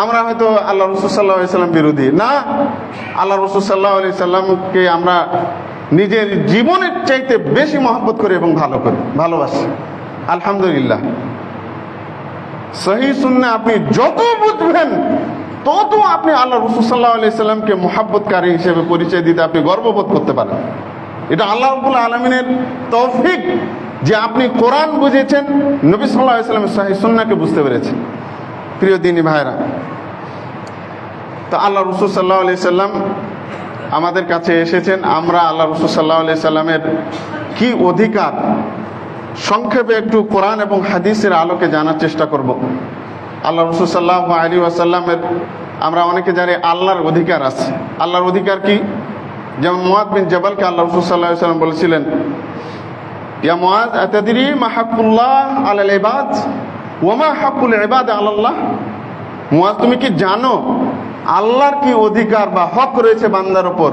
আমরা হয়তো আল্লাহ রাসূল সাল্লাল্লাহু আলাইহি সাল্লাম বিরোধী। না, আল্লাহ রাসূল সাল্লাল্লাহু আলাইহি সাল্লামকে আমরা নিজের জীবনের চাইতে বেশি মহব্বত করি এবং ভালোবাসি। আলহামদুলিল্লাহ, সহিহ সুন্নাহ আপনি যত বুঝবেন তত আপনি আল্লাহ রাসূল সাল্লাল্লাহু আলাইহি সাল্লামকে মহব্বতকারী হিসেবে পরিচয় দিতে আপনি গর্ববোধ করতে পারেন। এটা আল্লাহ রাব্বুল আলামিনের তৌফিক যে আপনি কোরআন বুঝেছেন, নবী সাল্লাল্লাহু আলাইহি সাল্লামের সহিহ সুন্নাহকে বুঝতে পেরেছেন। প্রিয় দিনী ভাইরা, তো আল্লাহ রাসূল সাল্লাল্লাহু আলাইহি সাল্লাম আমাদের কাছে এসেছেন। আমরা আল্লাহ রাসূল সাল্লাল্লাহু আলাইহি সাল্লামের কি অধিকার সংক্ষেপে একটু কোরআন এবং হাদিসের আলোকে জানার চেষ্টা করব। আল্লাহ রাসূল সাল্লাল্লাহু আলাইহি ওয়াসাল্লামের আমরা অনেকে জানি আল্লাহর অধিকার আছে। আল্লাহর অধিকার কি? যেমন মুআয বিন জাবালকে আল্লাহ রাসূল সাল্লাল্লাহু আলাইহি ওয়াসাল্লাম বলেছিলেন, ইয়া মুআয আতাদরি মা হাক্কুল্লাহ আলাল ইবাদ ওয়া মা হাক্কুল ইবাদ আলাল্লাহ? মুআয, তুমি কি জানো আল্লাহর কি অধিকার বা হক রয়েছে বান্দার উপর,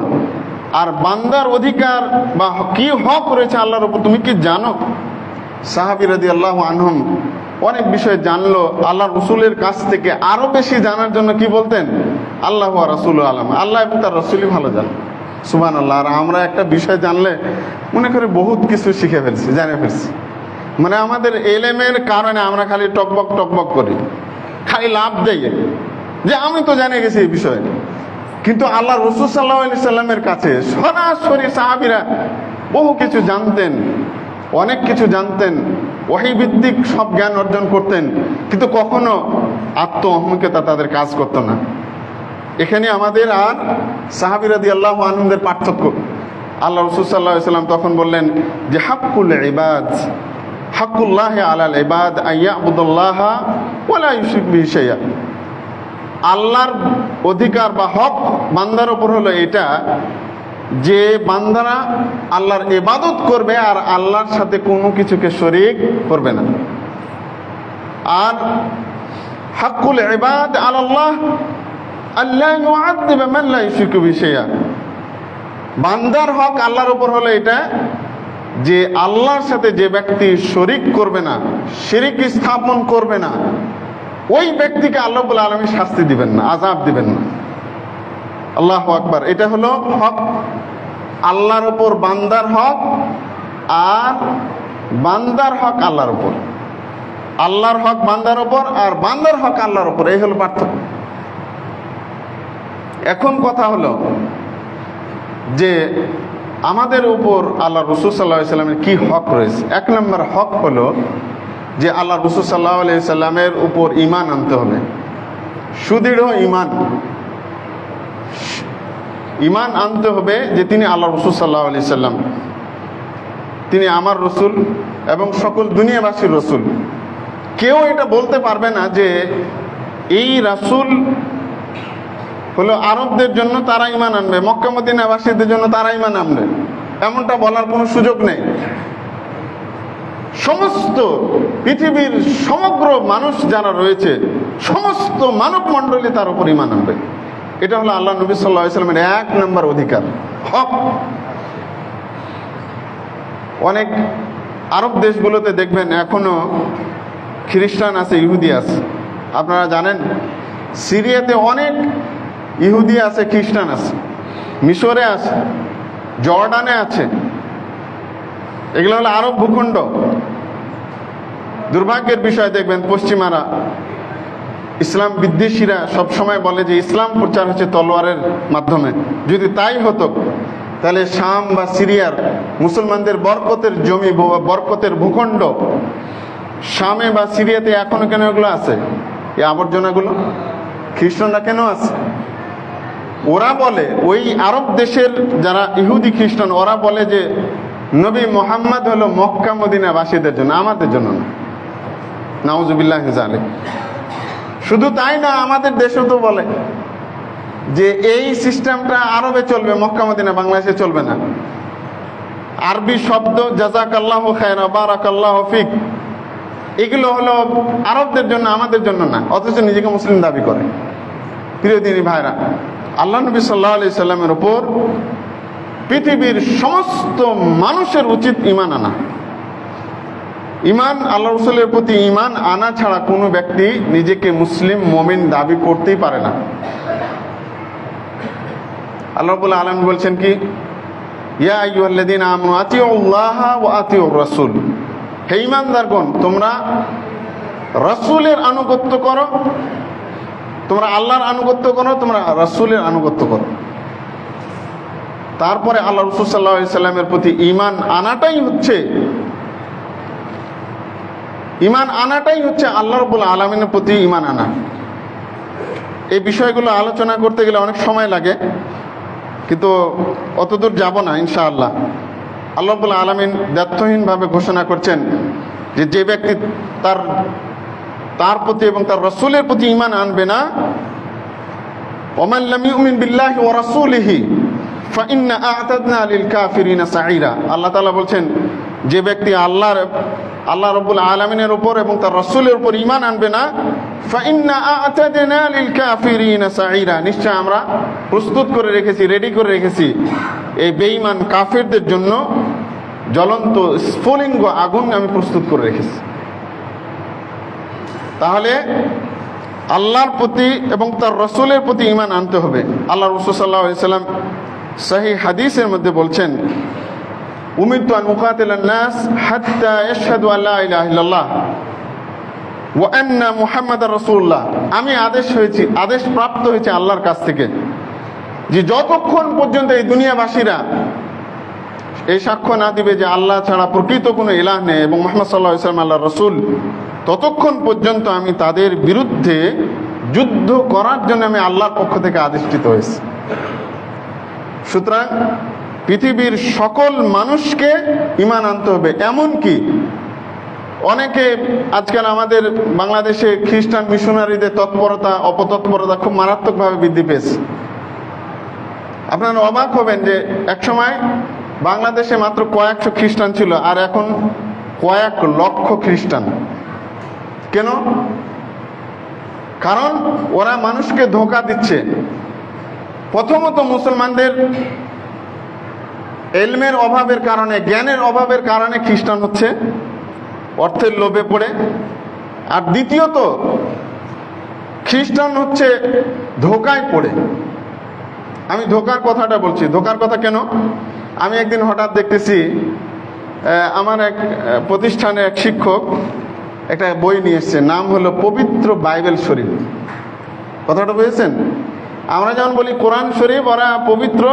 আর বান্দার অধিকার বা কি হক রয়েছে আল্লাহর উপর, তুমি কি জানো? সাহাবী রাদিয়াল্লাহু আনহুম অনেক বিষয় জানলো। আল্লাহ রসুলের কাছ থেকে আরো বেশি জানার জন্য কি বলতেন? আল্লাহ ওয়া রাসূলু আলাম, আল্লাহ এবং তার রাসূলই ভালো জানেন। সুবহানাল্লাহ। আর আমরা একটা বিষয় জানলে মনে করি বহুত কিছু শিখে ফেলছি, জেনে ফেলছি। মানে আমাদের এলেমের কারণে আমরা খালি টকবক করি, খালি লাভ দেই যে আমি তো জেনে গেছি এই বিষয়ে। কিন্তু আল্লাহ রাসূল সাল্লাল্লাহু আলাইহি সাল্লামের কাছে সরাসরি সাহাবীরা বহু কিছু জানতেন, অনেক কিছু জানতেন, ওহী ভিত্তিক সব জ্ঞান অর্জন করতেন, কিন্তু কখনো আত্ম অহমিকতা তাদের কাজ করতো না। এখানে আমাদের আর সাহাবী রাদিয়াল্লাহু আনহুদের পার্থক্য। আল্লাহ রাসূল সাল্লাল্লাহু আলাইহি ওয়াসাল্লাম তখন বললেন যে হাক্কুল ইবাদ, হাক্কুল্লাহি আলাল ইবাদ আইয়াবুদুল্লাহা ওয়া লা ইউশরিকু বিহি শাইআ। আল্লাহর অধিকার বা হক বান্দার উপর হলো এটা যে বান্দারা আল্লাহর ইবাদত করবে আর আল্লাহর সাথে কোনো কিছুকে শরীক করবে না। আর হাক্কুল ইবাদ আলাল্লাহ আল্লা ইউআযযিব মান লা ইউশরিকু বিহি শাইআ। বান্দার হক আল্লাহর উপর হলো এটা যে আল্লাহর সাথে যে ব্যক্তি শরীক করবে না, শিরক স্থাপন করবে না, ওই ব্যক্তিকে আল্লাহ রাব্বুল আলামিন শাস্তি দিবেন না, আযাব দিবেন না। আল্লাহু আকবার। এটা হলো হক আল্লাহর উপর বান্দার হক, আর বান্দার হক আল্লাহর উপর। আল্লাহর হক বান্দার উপর আর বান্দার হক আল্লাহর উপর, এই হলো পার্থক্য। এখন কথা হলো যে আমাদের উপর আল্লাহ রাসূল সাল্লাল্লাহু আলাইহি সাল্লামের কি হক রয়েছে। এক নম্বর হক হলো যে আল্লাহ রাসূল সাল্লাল্লাহু আলাইহি সাল্লামের উপর ঈমান আনতে হবে, সুদৃঢ় ঈমান। ঈমান আনতে হবে যে তিনি আল্লাহ রাসূল সাল্লাল্লাহু আলাইহি সাল্লাম, তিনি আমার রাসূল এবং সকল দুনিয়াবাসীর রাসূল। কেউ এটা বলতে পারবে না যে এই রাসূল হলো আরবদের জন্য তারা ঈমান আনবে, মক্কা মদিনাবাসীদের জন্য তারা ঈমান আনবে, এমনটা বলার কোনো সুযোগ নেই। সমস্ত পৃথিবীর সমগ্র মানুষ যারা রয়েছে, সমস্ত মানব মণ্ডলী তার উপর ঈমান আনবে। এটা হলো আল্লাহ নবী সাল্লাল্লাহু আলাইহি সাল্লামের এক নম্বর অধিকার, হক। অনেক আরব দেশগুলোতে দেখবেন এখনো খ্রিস্টান আছে, ইহুদি আছে। আপনারা জানেন সিরিয়াতে অনেক ইহুদি আছে, খ্রিস্টান আছে, মিশরে আছে, জর্ডানে আছে। এগুলো হলো আরব ভূখণ্ড। দুর্ভাগ্যের বিষয় দেখবেন পশ্চিমারা, ইসলাম বিদ্বেষীরা সবসময় বলে যে ইসলাম প্রচার হচ্ছে তলোয়ারের মাধ্যমে। যদি তাই হতো তাহলে শাম বা সিরিয়ার মুসলমানদের বরকতের জমি, বরকতের ভূখণ্ড শামে বা সিরিয়াতে এখনো কেন এগুলো আছে? এই আবর্জনাগুলো খ্রিস্টানরা কেন আছে? ওরা বলে, ওই আরব দেশের যারা ইহুদি খ্রিস্টান, ওরা বলে যে নবী মুহাম্মদ হলো মক্কা মদিনাবাসীদের জন্য, আমাদের জন্য না। নাউজুবিল্লাহি যালিক। শুধু তাই না, আমাদের দেশও তো বলে যে এই সিস্টেমটা আরবে চলবে, মক্কা মদিনা বাংলাদেশে চলবে না। আরবি শব্দ জাযাকাল্লাহু খায়রা, বারাকাল্লাহু ফিক, এগুলো হলো আরবদের জন্য, আমাদের জন্য না, অথচ নিজেকে মুসলিম দাবি করে। প্রিয় দিনী ভাইরা, আল্লাহ নবী সাল্লাল্লাহু আলাইহি সাল্লামের উপর পৃথিবীর সমস্ত মানুষের উচিত ঈমান আনা। ঈমান, আল্লাহ রাসূলের প্রতি ঈমান আনা ছাড়া কোনো ব্যক্তি নিজেকে মুসলিম মুমিন দাবি করতেই পারে না। আল্লাহ রাব্বুল আলামিন বলছেন কি, ইয়া আইয়ুহাল্লাযীনা আমানু আতিউল্লাহা ওয়া আতিউর রাসূল, হে ঈমানদারগণ তোমরা রাসূলের আনুগত্য করো, তোমরা আল্লাহর আনুগত্য করো, তোমরা রাসূলের আনুগত্য করো। তারপরে আল্লাহ রাসূল সাল্লাল্লাহু আলাইহি সাল্লামের প্রতি ঈমান আনাটাই হচ্ছে আল্লাহ রাব্বুল আলামিনের প্রতি ঈমান আনা। এই বিষয়গুলো আলোচনা করতে গেলে অনেক সময় লাগে, কিন্তু অতদূর যাব না ইনশাআল্লাহ। আল্লাহ রাব্বুল আলামিন দ্ব্যর্থহীনভাবে ঘোষণা করছেন যে যে ব্যক্তি তার প্রতি এবং তার রাসূলের প্রতি ঈমান আনবে না, ওমান লাম ইউমিন বিল্লাহি ওয়া রাসূলিহি ফাইন্না আ'তাদনা লিল কাফিরিনা সাঈরা। আল্লাহ তাআলা বলছেন, যে ব্যক্তি আল্লাহ রাব্বুল আলামিনের উপর এবং তার রাসূলের উপর ঈমান আনবে না, ফাইন্না আ'তাদনা লিল কাফিরিনা সাঈরা, নিশ্চয় আমরা প্রস্তুত করে রেখেছি, রেডি করে রেখেছি এই বেঈমান কাফেরদের জন্য জ্বলন্ত স্ফুলিঙ্গ আগুন আমি প্রস্তুত করে রেখেছি। তাহলে আল্লাহর প্রতি এবং তার রাসূলের প্রতি ঈমান আনতে হবে। আল্লাহ রাসূল সাল্লাল্লাহু আলাইহি সাল্লাম সহিহ হাদিসের মধ্যে বলছেন, উমিরতু আন উকাতিলান নাস হাত্তা ইয়াশহাদু আল্লা ইলাহা ইল্লাল্লাহ ওয়া আন্না মুহাম্মাদার রাসূলুল্লাহ, আমি আদেশ প্রাপ্ত হয়েছে আল্লাহর কাছ থেকে যে যতক্ষণ পর্যন্ত এই দুনিয়াবাসীরা এই সাক্ষ্য না দিবে যে আল্লাহ ছাড়া প্রকৃত কোনো ইলাহ নেই এবং মুহাম্মদ সাল্লাল্লাহু আলাইহি ওয়াসাল্লাম আল্লাহর রাসূল, ততক্ষণ পর্যন্ত আমি তাদের বিরুদ্ধে যুদ্ধ করার জন্য আমি আল্লাহর পক্ষ থেকে আদেশিত হয়েছি। সুতরাং পৃথিবীর সকল মানুষকে ঈমান আনতে হবে। এমনকি অনেকে আজকাল আমাদের বাংলাদেশে খ্রিস্টান মিশনারিদের তৎপরতা অপতৎপরতা খুব মারাত্মকভাবে বৃদ্ধি পেয়েছে। আপনারা অবাক হবেন যে একসময় বাংলাদেশে মাত্র কয়েকশো খ্রিস্টান ছিল, আর এখন কয়েক লক্ষ খ্রিস্টান। কেন? কারণ ওরা মানুষকে ধোঁকা দিচ্ছে। প্রথমত মুসলমানদের এলমের অভাবের কারণে, জ্ঞানের অভাবের কারণে খ্রিস্টান হচ্ছে, অর্থের লোভে পড়ে। আর দ্বিতীয়ত খ্রিস্টান হচ্ছে ধোঁকায় পড়ে। আমি ধোঁকার কথাটা বলছি। ধোঁকার কথা কেন? আমি একদিন হঠাৎ দেখতেছি আমার এক প্রতিষ্ঠানে এক শিক্ষক একটা বই নিয়ে এসছে, নাম হলো পবিত্র বাইবেল শরীফ। কথাটা বুঝেছেন? আমরা যেমন বলি কোরআন শরীফ, ওরা পবিত্র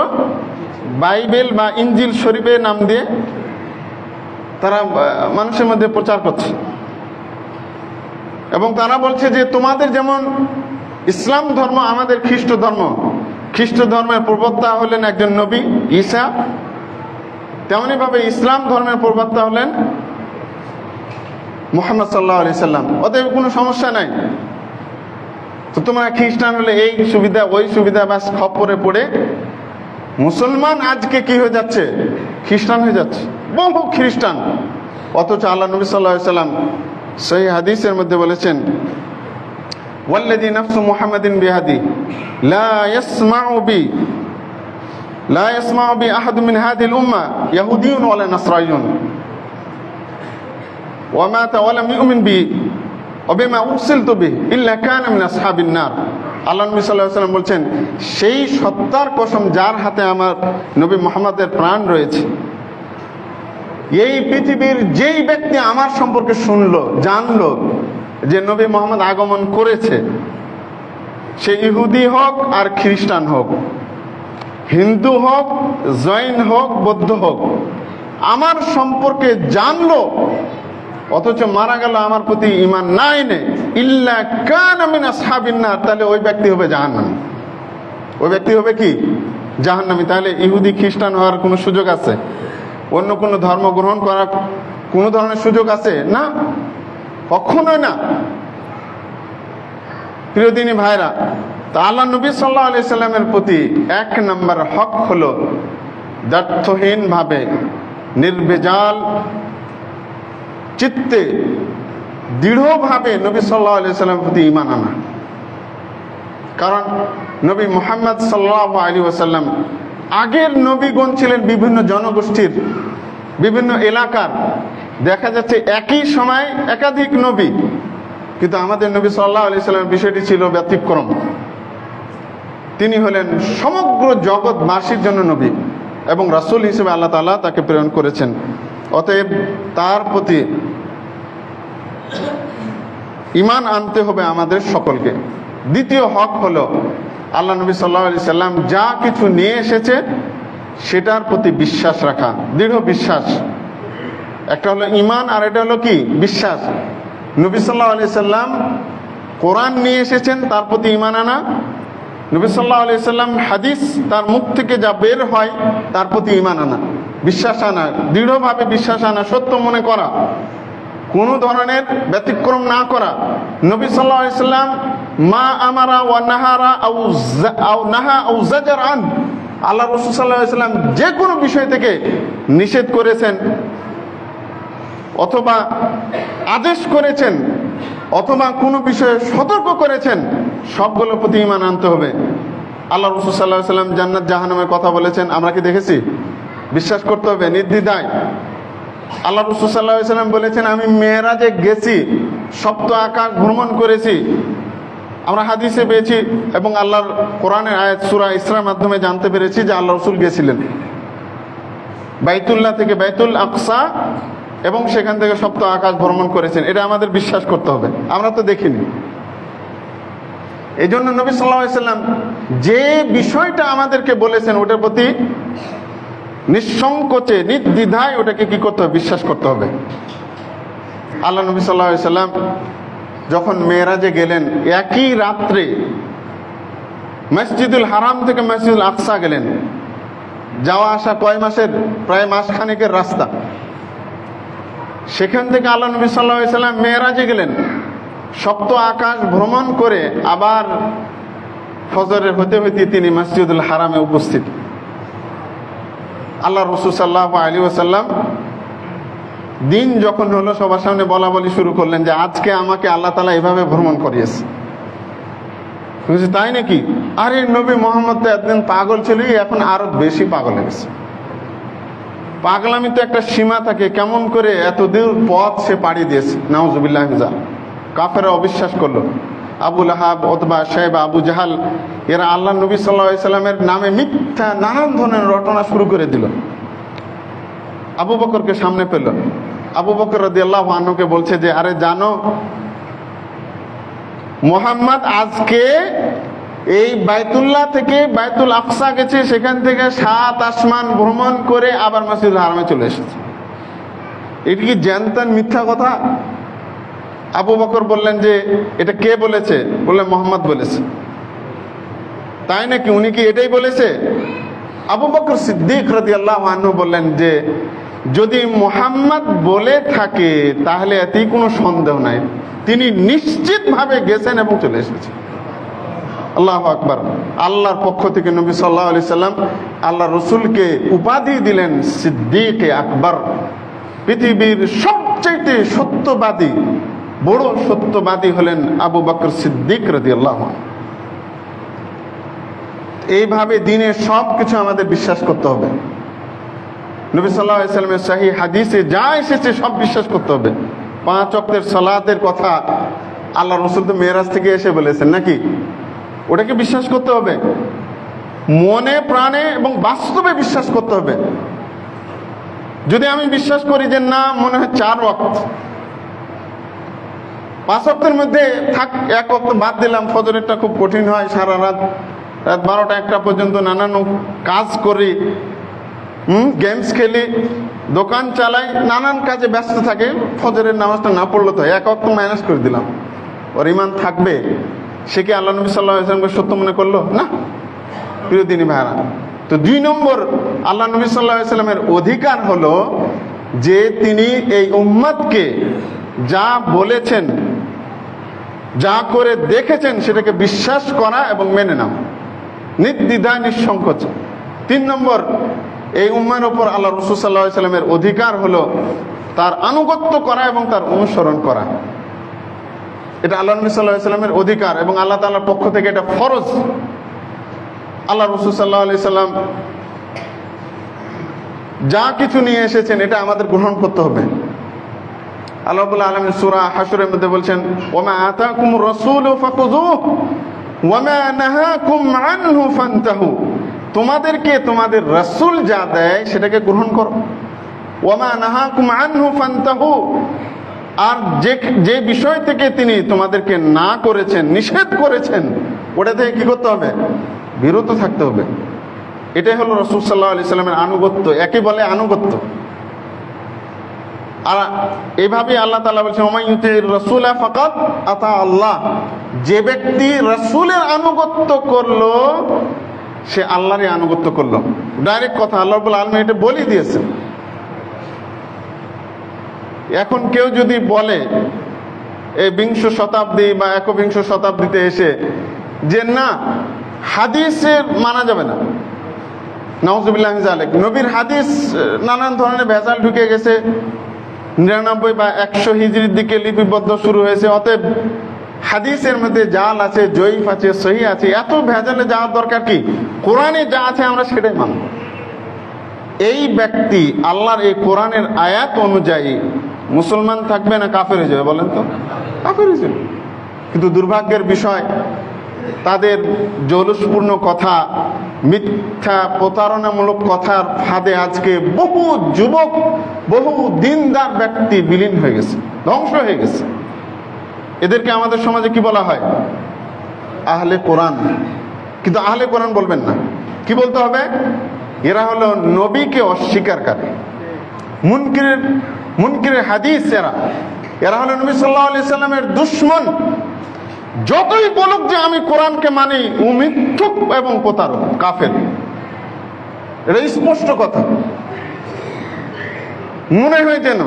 বাইবেল বা ইনজিল শরীফের নাম দিয়ে তারা মানুষের মধ্যে প্রচার করছে। এবং তারা বলছে যে তোমাদের যেমন ইসলাম ধর্ম আমাদের খ্রিস্ট ধর্ম, খ্রিস্ট ধর্মের প্রবক্তা হলেন একজন নবী ঈসা, তেমনি ভাবে ইসলাম ধর্মের প্রবক্তা হলেন মুহাম্মদ সাল্লাল্লাহু আলাইহি সাল্লাম। অতএব কোনো সমস্যা নাই। তো তোমরা খ্রিস্টান হলে এই সুবিধা ওই সুবিধা বাস খপ্পরে পড়ে মুসলমান আজকে কি হয়ে যাচ্ছে? খ্রিস্টান হয়ে যাচ্ছে, বহু খ্রিস্টান। অথচ আল্লাহ নবী সাল্লাল্লাহু আলাইহি সাল্লাম সহিহ হাদিসের মধ্যে বলেছেন, ওয়াল্লাযী নাফসু মুহাম্মাদিন বিয়াদি লা ইয়াসমাউ বি আহাদু মিন হাযিহিল উম্মাহ ইয়াহুদিয়্যুন ওয়ালা নাসরানিয়্যুন ওয়া মাতা ওয়া লাম ইউমিন বি ওয়া বিমা উরসিলতু বিহি ইল্লা কানা মিন আসহাবিন নার। আল্লাহ নবী সাল্লাল্লাহু আলাইহি সাল্লাম বলছেন, সেই সত্তার কসম যার হাতে আমার নবী মুহাম্মদের প্রাণ রয়েছে, এই পৃথিবীর যেই ব্যক্তি আমার সম্পর্কে শুনলো, জানলো যে নবী মুহাম্মদ আগমন করেছে, সে ইহুদি হোক আর খ্রিস্টান হোক, হিন্দু হোক, জৈন হোক, বৌদ্ধ হোক, আমার সম্পর্কে জানলো অথচ মারা গেল আমার প্রতি ঈমান নাই নে, ইল্লা কানা মিন আসহাবিন নার, তাহলে ওই ব্যক্তি হবে জাহান্নামী। ওই ব্যক্তি হবে কি? জাহান্নামী। তাহলে ইহুদি খ্রিস্টান হওয়ার কোনো সুযোগ আছে? অন্য কোনো ধর্ম গ্রহণ করার কোনো ধরনের সুযোগ আছে? না, কখনোই না। প্রিয়দিনী ভাইরা, তা আল্লাহ নবী সাল্লাল্লাহু আলাইহি সাল্লামের প্রতি এক নম্বর হক হলো দ্ব্যর্থহীন ভাবে, নির্ভেজাল চিত্তে, দৃঢ়ভাবে নবী সাল্লাল্লাহু আলাইহি সাল্লামের প্রতি ঈমান আনা। কারণ নবী মুহাম্মদ সাল্লাল্লাহু আলাইহি ওয়াসাল্লাম, আগের নবীগণ ছিলেন বিভিন্ন জনগোষ্ঠীর, বিভিন্ন এলাকার। দেখা যাচ্ছে একই সময় একাধিক নবী, কিন্তু আমাদের নবী সাল্লাল্লাহু আলাইহি সাল্লামের বিষয়টি ছিল ব্যতিক্রম। তিনি হলেন সমগ্র জগৎবাসীর জন্য নবী এবং রাসূল হিসেবে আল্লাহ তাআলা তাকে প্রেরণ করেছেন। অতএব তার প্রতি ঈমান আনতে হবে আমাদের সকলকে। দ্বিতীয় হক হলো আল্লাহ নবী সাল্লাল্লাহু আলাইহি সাল্লাম যা কিছু নিয়ে এসেছে সেটার প্রতি বিশ্বাস রাখা, দৃঢ় বিশ্বাস। একটা হলো ঈমান আর এটা হলো কি? বিশ্বাস। নবী সাল্লাল্লাহু আলাইহি সাল্লাম কোরআন নিয়ে এসেছেন, তার প্রতি ঈমান আনা। নবী সাল্লাল্লাহু আলাইহি সাল্লাম হাদিস তার মুখ থেকে যা বের হয় তার প্রতি ঈমান আনা, বিশ্বাস আনা, দৃঢ়ভাবে বিশ্বাস আনা, সত্য মনে করা, কোনো ধরনের ব্যতিক্রম না করা। নবী সাল্লাল্লাহু আলাইহি সাল্লাম মা আমারা ওয়া নাহারা আও নাহা আও জাজার আন, আল্লাহ রাসূল সাল্লাল্লাহু আলাইহি সাল্লাম যে কোনো বিষয় থেকে নিষেধ করেছেন অথবা আদেশ করেছেন অথবা কোনো বিষয়ে সতর্ক করেছেন, সবগুলোর প্রতি ঈমান আনতে হবে। আল্লাহ রাসূল সাল্লাল্লাহু আলাইহি সাল্লাম জান্নাত জাহান্নামের কথা বলেছেন, আমরা কি দেখেছি? বিশ্বাস করতে হবে নির্দ্বিধায়। আল্লাহ রাসূল সাল্লাল্লাহু আলাইহি সাল্লাম বলেছেন, আমি মেরাজে গেছি, সপ্ত আকাশ ভ্রমণ করেছি। আমরা হাদিসে পেয়েছি এবং আল্লাহর কোরআনের আয়াত সূরা ইসরার মাধ্যমে জানতে পেরেছি যে আল্লাহ রাসূল গেছিলেন বাইতুল্লাহ থেকে বাইতুল আকসা এবং সেখান থেকে সপ্ত আকাশ ভ্রমণ করেছেন। এটা আমাদের বিশ্বাস করতে হবে, আমরা তো দেখিনি। এই জন্য নবী সাল্লাল্লাহু আলাইহি সাল্লাম যে বিষয়টা আমাদেরকে বলেছেন ওটার প্রতি নিঃসংকোচে নির্দ্বিধায় ওটাকে কি করতে হবে? বিশ্বাস করতে হবে। আল্লাহ নবী সাল্লাল্লাহু আলাইহি সাল্লাম যখন মেরাজে গেলেন, একই রাত্রে মসজিদুল হারাম থেকে মসজিদুল আকসা গেলেন। যাওয়া আসা কয় মাসের, প্রায় মাসখানেকের রাস্তা। সেখান থেকে আল্লাহ নবী সাল্লাল্লাহু আলাইহি সাল্লাম মেরাজে গেলেন, সপ্ত আকাশ ভ্রমণ করে আবার ফজরের হতে হতে তিনি মসজিদুল হারামে উপস্থিত। আল্লাহ রাসূল সাল্লাল্লাহু আলাইহি ওয়াসাল্লাম দিন যখন হলো সবার সামনে বলা বলি শুরু করলেন যে আজকে আমাকে আল্লাহ তাআলা এভাবে ভ্রমণ করিয়েছে। তাই নাকি? আরে নবী মোহাম্মদ তো একদিন পাগল ছিল, এখন আরো বেশি পাগল হয়ে গেছে। পাগলামি তো একটা সীমা থাকে, কেমন করে এত দূর পথ সে পাড়ি দিয়েছে। নাউজুবিল্লাহ। কাফেররা অবিশ্বাস করলো। আবু লাহাব, উতবা, শাইবা, আবু জাহাল এরা আল্লাহ নবী সাল্লাল্লাহু আলাইহি সাল্লামের নামে মিথ্যা নানান ধরনের রটনা শুরু করে দিল। আবু বকরকে সামনে পেল। আবু বকর রাদিয়াল্লাহু আনহুকে বলছে যে আরে জানো, মুহাম্মদ আজকে এই বাইতুল্লাহ থেকে বাইতুল আকসা গেছে, সেখান থেকে 7 আসমান ভ্রমণ করে আবার মসজিদুল হারামে চলে এসেছে। এটা কি জানতেন মিথ্যা কথা? আবু বকর বললেন যে এটা কে বলেছে? বললেন মুহাম্মদ বলেছে। তাই নাকি? উনি কি এটাই বলেছে? আবু বকর সিদ্দিক রাদিয়াল্লাহু আনহু বললেন যে যদি মুহাম্মদ বলে থাকে তাহলে এতেই কোনো সন্দেহ নাই, তিনি নিশ্চিতভাবে গেছেন এবং চলে এসেছেন। আল্লাহু আকবার। আল্লাহর পক্ষ থেকে নবী সাল্লাল্লাহু আলাইহি সাল্লাম আল্লাহ রসুলকে উপাধি দিলেন সিদ্দিকে আকবর। পৃথিবীর সবচেয়ে সত্যবাদী, বড় সত্যবাদী হলেন আবু বকর সিদ্দিক রাদিয়াল্লাহু আনহু। এইভাবে দিনের সব কিছু আমাদের বিশ্বাস করতে হবে। নবী সাল্লাল্লাহু আলাইহি সাল্লামের সহিহ হাদিসে যা এসেছে সব বিশ্বাস করতে হবে। 5 ওয়াক্তের সালাতের কথা আল্লাহ রসুল তো মেরাজ থেকে এসে বলেছেন নাকি? ওটাকে বিশ্বাস করতে হবে, মনে প্রাণে এবং বাস্তবে বিশ্বাস করতে হবে। যদি আমি বিশ্বাস করি যে না, মনে হয় 4 ওয়াক্ত, 5 ওয়াক্তের মধ্যে থাক, 1 ওয়াক্ত বাদ দিলাম, ফজরেরটা খুব কঠিন হয়, সারা রাত 12টা 1টা পর্যন্ত নানান কাজ করি, গেমস খেলি, দোকান চালাই, নানান কাজে ব্যস্ত থাকে, ফজরের নামাজটা না পড়লে তো 1 ওয়াক্ত মাইনাস করে দিলাম, ওর ঈমান থাকবে? সে কি আল্লাহ নবী সাল্লাল্লাহু আলাইহি ওয়াসাল্লামকে সত্য মনে করলো? না। প্রিয় দিনী ভাইরা, তো 2 নম্বর আল্লাহ নবী সাল্লাল্লাহু আলাইহি ওয়াসাল্লামের অধিকার হলো যে তিনি এই উম্মতকে যা বলেছেন, যা করে দেখেছেন সেটাকে বিশ্বাস করা এবং মেনে নেওয়া নির্দ্বিধায় নিঃসংকোচ। 3 নম্বর, এই উম্মার উপর আল্লাহ রাসূল সাল্লাল্লাহু আলাইহি ওয়াসাল্লামের অধিকার হলো তার আনুগত্য করা এবং তার অনুসরণ করা। এটা আল্লাহ নবী সাল্লাল্লাহু আলাইহি ওয়াসাল্লামের অধিকার এবং আল্লাহ তাআলার পক্ষ থেকে এটা ফরজ। আল্লাহ রাসূল সাল্লাল্লাহু আলাইহি ওয়াসাল্লাম যা কিছু নিয়ে এসেছেন এটা আমাদের গ্রহণ করতে হবে। আল্লাহ রাব্বুল আলামিন সূরা হাশরের মধ্যে বলছেন, ওয়া মা আতাকুমুর রাসূলু ফাখুযুহু ওয়া মা নাহাকুম আনহু ফান্তাহু। তোমাদেরকে তোমাদের রাসূল যা দেয় সেটাকে গ্রহণ করো। ওয়া মা নাহাকুম আনহু ফান্তাহু। আর যে বিষয় থেকে তিনি তোমাদেরকে না করেছেন, নিষেধ করেছেন, ওটা থেকে কি করতে হবে? বিরত থাকতে হবে। এটাই হলো রাসূল সাল্লাল্লাহু আলাইহি সাল্লামের আনুগত্য, একে বলে আনুগত্য। আর এইভাবে আল্লাহ তাআলা বলছেন, ওয়া মান ইউতির রাসূলা ফাকাদ আতা আল্লাহ। যে ব্যক্তি রাসূলের আনুগত্য করলো সে আল্লাহরই আনুগত্য করলো। ডাইরেক্ট কথা, আল্লাহ রাব্বুল আলামিন এটা বলে দিয়েছেন। এখন কেউ যদি বলে এই 20 শতাব্দী বা 21 শতাব্দীতে এসে যে না, হাদিসে মানা যাবে না, নাউজুবিল্লাহ মিন যালিক, নবীর হাদিস নানান ধরনের ভেজাল ঢুকে গেছে, 99 বা 100 হিজরির দিকে লিপিবদ্ধ শুরু হয়েছে, অতএব হাদিসের মধ্যে জাল আছে, জয়ীফ আছে, সহিহ আছে, এত ভেজালে যাওয়ার দরকার কি? কোরআনে যা আছে আমরা সেটাই মানব। এই ব্যক্তি আল্লাহর এই কোরআনের আয়াত অনুযায়ী মুসলমান থাকবে না কাফের হয়ে যাবে? বলেন তো, কাফের হয়ে যাবে। কিন্তু দুর্ভাগ্যের বিষয়, তাদের জৌলুসপূর্ণ কথা, মিথ্যা প্রতারণামূলক কথার ফাঁদে আজকে বহু যুবক, বহু দিনদার ব্যক্তি বিলীন হয়ে গেছে, ধ্বংস হয়ে গেছে। এদেরকে আমাদের সমাজে কি বলা হয়? আহলে কোরআন। কিন্তু আহলে কোরআন বলবেন না, কি বলতে হবে? এরা হলো নবীকে অস্বীকারকারী, মুনকিরের হাদিস। এরা হলো নবী সাল্লাল্লাহু আলাইহি সাল্লামের দুশমন। যতই বলুক যে আমি কোরআনকে মানি, ও মিথ্যুক এবং প্রতারক, কাফের। এটা স্পষ্ট কথা। মনে হয় যেন,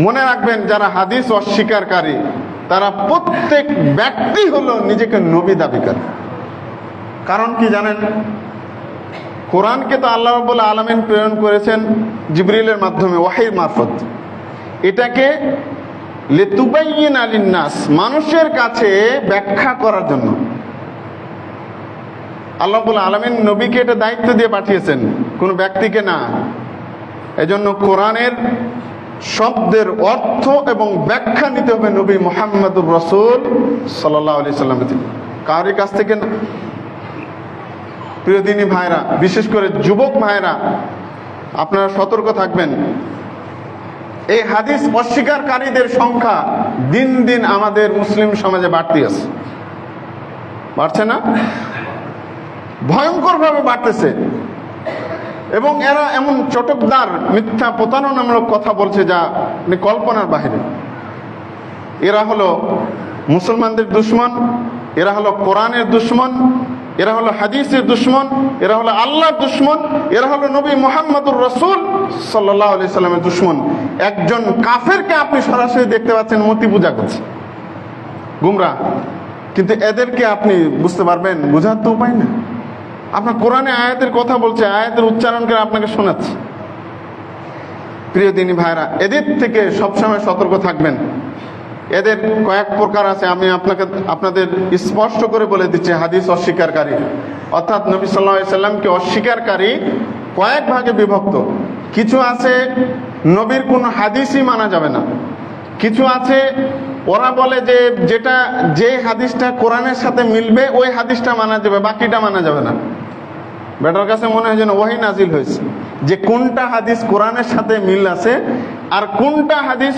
মনে রাখবেন, যারা হাদিস অস্বীকারী তারা প্রত্যেক ব্যক্তি হলো নিজেকে নবী দাবিকারী। কারণ কি জানেন? কোরআনকে তো আল্লাহ রাব্বুল আলামিন প্রেরণ করেছেন জিবরিলের মাধ্যমে, ওয়াহির মারফত। এটাকে লিতুবাইয়িনা লিন-নাস, মানুষের কাছে ব্যাখ্যা করার জন্য আল্লাহ রাব্বুল আলামিন নবীকে এটা দায়িত্ব দিয়ে পাঠিয়েছেন, কোনো ব্যক্তিকে না। এজন্য কোরআনের শব্দের অর্থ এবং ব্যাখ্যা নিতে হবে নবী মুহাম্মদুর রাসূল সাল্লাল্লাহু আলাইহি সাল্লামের থেকে, কারোর কাছ থেকে না। প্রিয় দিনী ভাইরা, বিশেষ করে যুবক ভাইরা, আপনারা সতর্ক থাকবেন। এই হাদিস অস্বীকারীদের সংখ্যা দিন দিন আমাদের মুসলিম সমাজে বাড়তে আছে, বাড়ছে না? ভয়ঙ্করভাবে বাড়তেছে। এবং এরা এমন চটকদার মিথ্যা প্রতারণামূলক কথা বলছে যা কল্পনার বাহিরে। এরা হলো মুসলমানদের দুশমন, এরা হলো কোরআনের দুশমন, এরা হলো হাদিসের দুশমন, এরা হলো আল্লাহর দুশমন, এরা হলো নবী মুহাম্মদুর রাসূল সাল্লাল্লাহু আলাইহি সাল্লামের দুশমন। একজন কাফেরকে আপনি সরাসরি দেখতে পাচ্ছেন মূর্তি পূজা করছে, গুমরাহ, কিন্তু এদেরকে আপনি বুঝতে পারবেন, বোঝার তো উপায় না। আপনার কোরআনে আয়াতের কথা বলছে, আয়াতের উচ্চারণ করে আপনাকে শোনাচ্ছে। প্রিয় দিনী ভাইরা, এদের থেকে সবসময় সতর্ক থাকবেন। এদের কয়েক প্রকার আছে, আমি আপনাদের স্পষ্ট করে বলে দিচ্ছি। হাদিস অস্বীকারী অর্থাৎ নবী সাল্লাল্লাহু আলাইহি সাল্লামকে অস্বীকারী কয়েক ভাগে বিভক্ত। কিছু আছে নবীর কোনো হাদিসই মানা যাবে না। কিছু আছে ওরা বলে যে যে হাদিসটা কোরআনের সাথে মিলবে ওই হাদিসটা মানা যাবে, বাকিটা মানা যাবে না। বেটার কাছে মনে হয় যেন ওহী নাজিল হয়েছে যে কোনটা হাদিস কোরআনের সাথে মিল আছে আর কোনটা হাদিস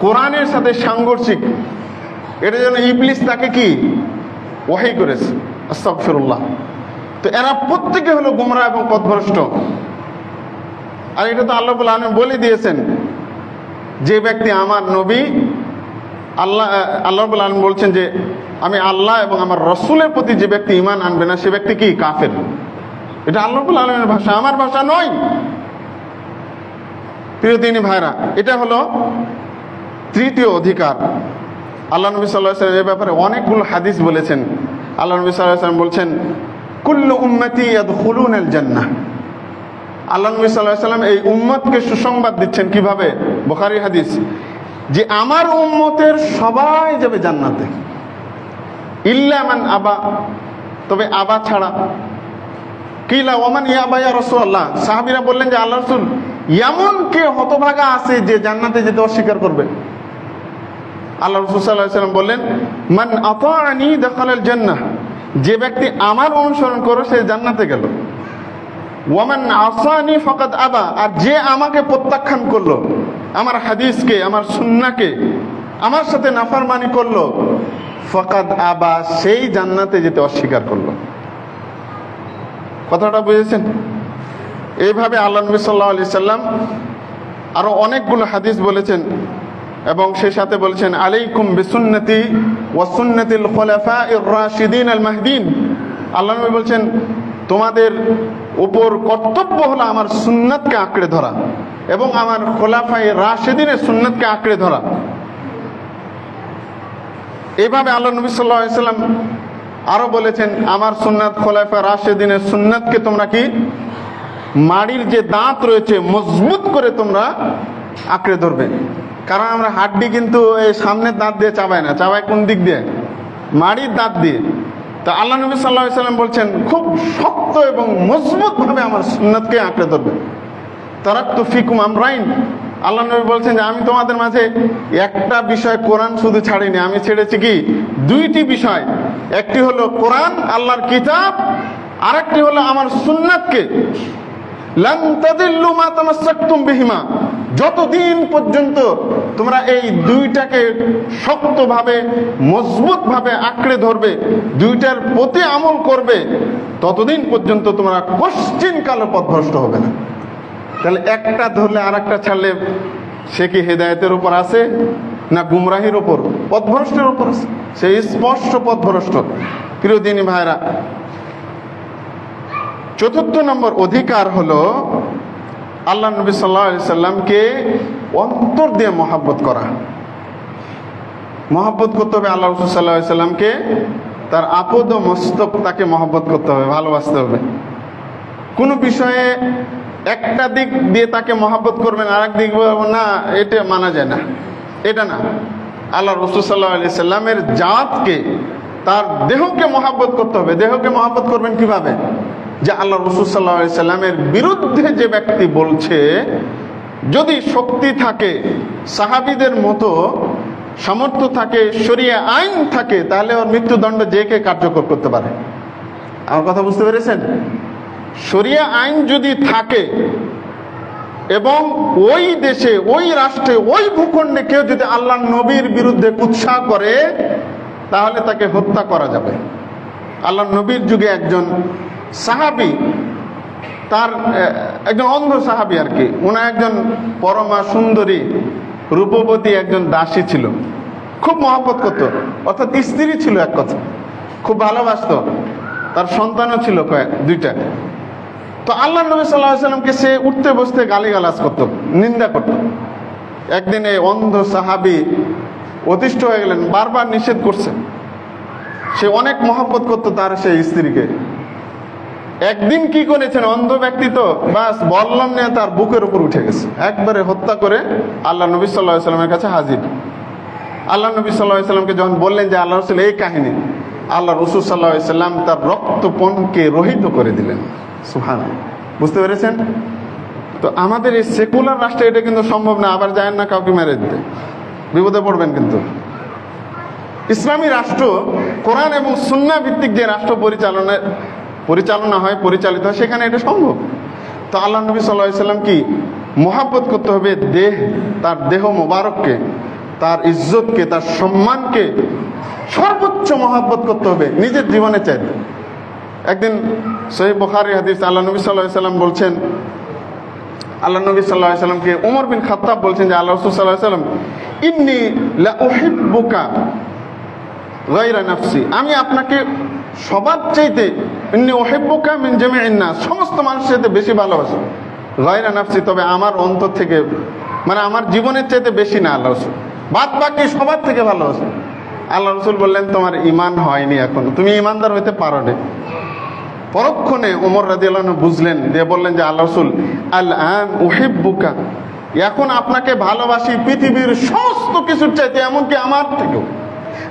কোরআনের সাথে সাংঘর্ষিক। এটা যেন ইবলিস তাকে কি ওহী করেছে। আস্তাগফিরুল্লাহ। তো এরা প্রত্যেকে হলো গোমরাহ এবং পথভ্রষ্ট। আর এটা তো আল্লাহ রাব্বুল আলামিন বলে দিয়েছেন, যে ব্যক্তি আমার নবী, আল্লাহ রাব্বুল আলামিন বলছেন যে আমি আল্লাহ এবং আমার রাসূলের প্রতি যে ব্যক্তি ঈমান আনবে না সে ব্যক্তি কি কাফের। এটা আল্লাহ রাব্বুল আলামিনের ভাষা, আমার ভাষা নয়। প্রিয় দিনী ভাইরা, এটা হলো তৃতীয় অধিকার। আল্লাহ নবী সাল্লাল্লাহু আলাইহি ওয়াসাল্লাম এই ব্যাপারে অনেকগুলো হাদিস বলেছেন। আল্লাহ নবী সাল্লাল্লাহু আলাইহি ওয়াসাল্লাম বলছেন, কুল্লু উম্মতি ইয়াদখুলুনাল জান্নাহ। আল্লাহ নবী সাল্লাল্লাহু আলাইহি ওয়াসাল্লাম এই উম্মতকে সুসংবাদ দিচ্ছেন কিভাবে, বুখারী হাদিস, যে আমার উম্মতের সবাই যাবে জান্নাতে, ইল্লা মান আবা, তবে আবা ছাড়া। কিলা ওমান ইয়াবা ইয়া রাসূলুল্লাহ, সাহাবীরা বললেন যে আল্লাহর রাসূল, এমন কে হতভাগা আছে যে জান্নাতে যেতে অস্বীকার করবে? আল্লাহ রাসূল সাল্লাল্লাহু আলাইহি ওয়াসাল্লাম বললেন, মান আতাআনি দাখালাল জান্নাহ, যে ব্যক্তি আমার অনুসরণ করে সে জান্নাতে গেল। ওয়ামান আসানি ফাকাদ আবা, আর যে আমাকে প্রত্যাখ্যান করলো, আমার হাদিসকে, আমার সুন্নাহকে, আমার সাথে নাফরমানি করলো, ফাকাদ আবা, সেই জান্নাতে যেতে অস্বীকার করলো। কথাটা বুঝেছেন? এইভাবে আল্লাহ নবী সাল্লাল্লাহু আলাইহি সাল্লাম আরো অনেকগুলো হাদিস বলেছেন এবং সেই সাথে বলেছেন, আলাইকুম বিসুন্নতি ওয়া সুন্নাতিল খুলাফাইর রাশিদিন আল মাহদিন। আল্লাহ নবী বলছেন, তোমাদের উপর কর্তব্য হলো আমার সুন্নাতকে আঁকড়ে ধরা এবং আমার খোলাফায়ে রাশিদিনের সুন্নাতকে আঁকড়ে ধরা। এইভাবে আল্লাহ নবী সাল্লাল্লাহু আলাইহি সাল্লাম আরো বলেছেন, আমার সুন্নাত, খোলাফায়ে রাশিদিনের সুন্নাতকে তোমরা কি মাড়ির যে দাঁত রয়েছে মজবুত করে তোমরা আঁকড়ে ধরবে। কারণ আমরা হাড্ডি কিন্তু এই সামনের দাঁত দিয়ে চাবাই না, চাবাই কোন দিক দিয়ে? মাড়ির দাঁত দিয়ে। তা আল্লাহ নবী সাল্লাল্লাহু আলাইহি সাল্লাম বলছেন, খুব শক্ত এবং মজবুত ভাবে আমার সুন্নাতকে আঁকড়ে ধরবে। তারাকতু ফিকুম আমরাইন, আল্লাহ নবী বলছেন যে আমি তোমাদের মাঝে একটা বিষয় কোরআন শুধু ছাড়িনি, আমি ছেড়েছি কি দুইটি বিষয়। একটি হলো কোরআন, আল্লাহর কিতাব, আর একটি হলো আমার সুন্নাতকে। লান তাদিল্লু মা তামাসসাকতুম বিহিমা, যতদিন পর্যন্ত তোমরা এই দুইটাকে শক্তভাবে মজবুতভাবে আঁকড়ে ধরবে, দুইটার প্রতি আমল করবে, ততদিন পর্যন্ত তোমরা কোশ্চিন কালো পথভ্রষ্ট হবে না। তাহলে একটা ধরলে আর একটা ছাড়লে সে কি হেদায়েতের উপর আছে না গুমরাহির উপর, পথভ্রষ্টের উপর আছে? সেই স্পষ্ট পথভ্রষ্ট। প্রিয় দিনী ভাইরা, চতুর্থ নম্বর অধিকার হলো আল্লাহ নবী সাল্লাল্লাহু আলাইহি সাল্লামকে অন্তর দিয়ে মহব্বত করা। মহব্বত করতে হবে আল্লাহ রাসূল সাল্লাল্লাহু আলাইহি সাল্লামকে, তার আপদ ও মস্তক তাকে মহব্বত করতে হবে, ভালোবাসতে হবে। কোনো বিষয়ে একটা দিক দিয়ে তাকে মহব্বত করবেন, আর এক দিক না, এটা মানা যায় না, এটা না। আল্লাহ রাসূল সাল্লাল্লাহু আলাইহি সাল্লামের জাতকে, তার দেহকে মহব্বত করতে হবে। দেহকে মহব্বত করবেন কিভাবে? যে আল্লাহ রাসূল সাল্লাল্লাহু আলাইহি সাল্লামের বিরুদ্ধে যে ব্যক্তি বলছে, যদি শক্তি থাকে, সাহাবীদের মতো সামর্থ্য থাকে, শরিয়া আইন থাকে, তাহলে ওর মৃত্যুদণ্ড যে কে কার্যকর করতে পারে। আমার কথা বুঝতে পেরেছেন? শরিয়া আইন যদি থাকে এবং ওই দেশে, ওই রাষ্ট্রে, ওই ভূখণ্ডে কেউ যদি আল্লাহ নবীর বিরুদ্ধে কুৎসা করে, তাহলে তাকে হত্যা করা যাবে। আল্লাহ নবীর যুগে একজন সাহাবী, তার একজন অন্ধ সাহাবী আর কি, ওনার একজন পরমা সুন্দরী রূপবতী একজন দাসী ছিল, খুব মহব্বত করত, অর্থাৎ স্ত্রী ছিল এক কথা, খুব ভালোবাসতো, তার সন্তানও ছিল দুইটা। তো আল্লাহ নবী সাল্লাল্লাহু আলাইহি সাল্লামকে সে উঠতে বসতে গালিগালাজ করত, নিন্দা করত। একদিন এই অন্ধ সাহাবী অতিষ্ঠ হয়ে গেলেন, বারবার নিষেধ করছে। সে অনেক মহব্বত করত তার সেই স্ত্রীকে। একদিন কি করেছেন, অন্ধ ব্যক্তি তো, বাস বললাম নিয়ে তার বুকের উপর উঠে গেছে, একবারে হত্যা করে আল্লাহ নবী সাল্লাল্লাহু আলাইহি সাল্লামের কাছে হাজির। আল্লাহ নবী সাল্লাল্লাহু আলাইহি সাল্লামকে যখন বললেন যে আল্লাহ রাসূল এই কাহিনী, আল্লাহ রাসূল সাল্লাল্লাহু আলাইহি সাল্লাম তার রক্তপণকে রহিত করে দিলেন। সুবহানাল্লাহ, বুঝতে পেরেছেন? তো আমাদের এই সেকুলার রাষ্ট্রে এটা কিন্তু সম্ভব না। আবার যায় না কাউকে মেরে দিতে, বিপদে পড়বেন। কিন্তু ইসলামী রাষ্ট্র, কোরআন এবং সুন্নাহ ভিত্তিক যে রাষ্ট্র পরিচালিত হয়, সেখানে এটা সম্ভব। তো আল্লাহ নবী সাল্লাল্লাহু আলাইহি সাল্লাম কি মহব্বত করতে হবে তার দেহ মোবারককে, তার ইজ্জতকে, তার সম্মানকে সর্বোচ্চ মহব্বত করতে হবে নিজের জীবনে চাইতে। একদিন সহিহ বুখারী হাদিস, আল্লাহ নবী সাল্লাল্লাহু আলাইহি সাল্লাম বলছেন, আল্লাহ নবী সাল্লাল্লাহু আলাইহি সাল্লামকে ওমর বিন খাত্তাব বলছেন যে আল্লাহ রাসূল সাল্লাল্লাহু আলাইহি সাল্লাম, ইন্নী লা উহিব্বুকা গায়রা নাফসি, আমি আপনাকে সবার চাইতে, ইন্নী উহিব্বুকা মিন জামিইন নাস, সমস্ত মানুষের চাইতে বেশি ভালোবাসি, গায়রা নাফসি, তবে আমার অন্তর থেকে, মানে আমার জীবনের চাইতে বেশি না আল্লাহ রাসূল, বাদ বাকি সবার থেকে ভালোবাসি। আল্লাহ রাসূল বললেন, তোমার ঈমান হয়নি এখনো, তুমি ঈমানদার হইতে পারো না। পরক্ষণে ওমর রাদিয়াল্লাহু আনহু বুঝলেন, দিয়ে বললেন যে আল্লাহ রাসূল, আল আন উহিব্বুকা, এখন আপনাকে ভালোবাসি পৃথিবীর সমস্ত কিছুর চাইতে, এমনকি আমার থেকেও,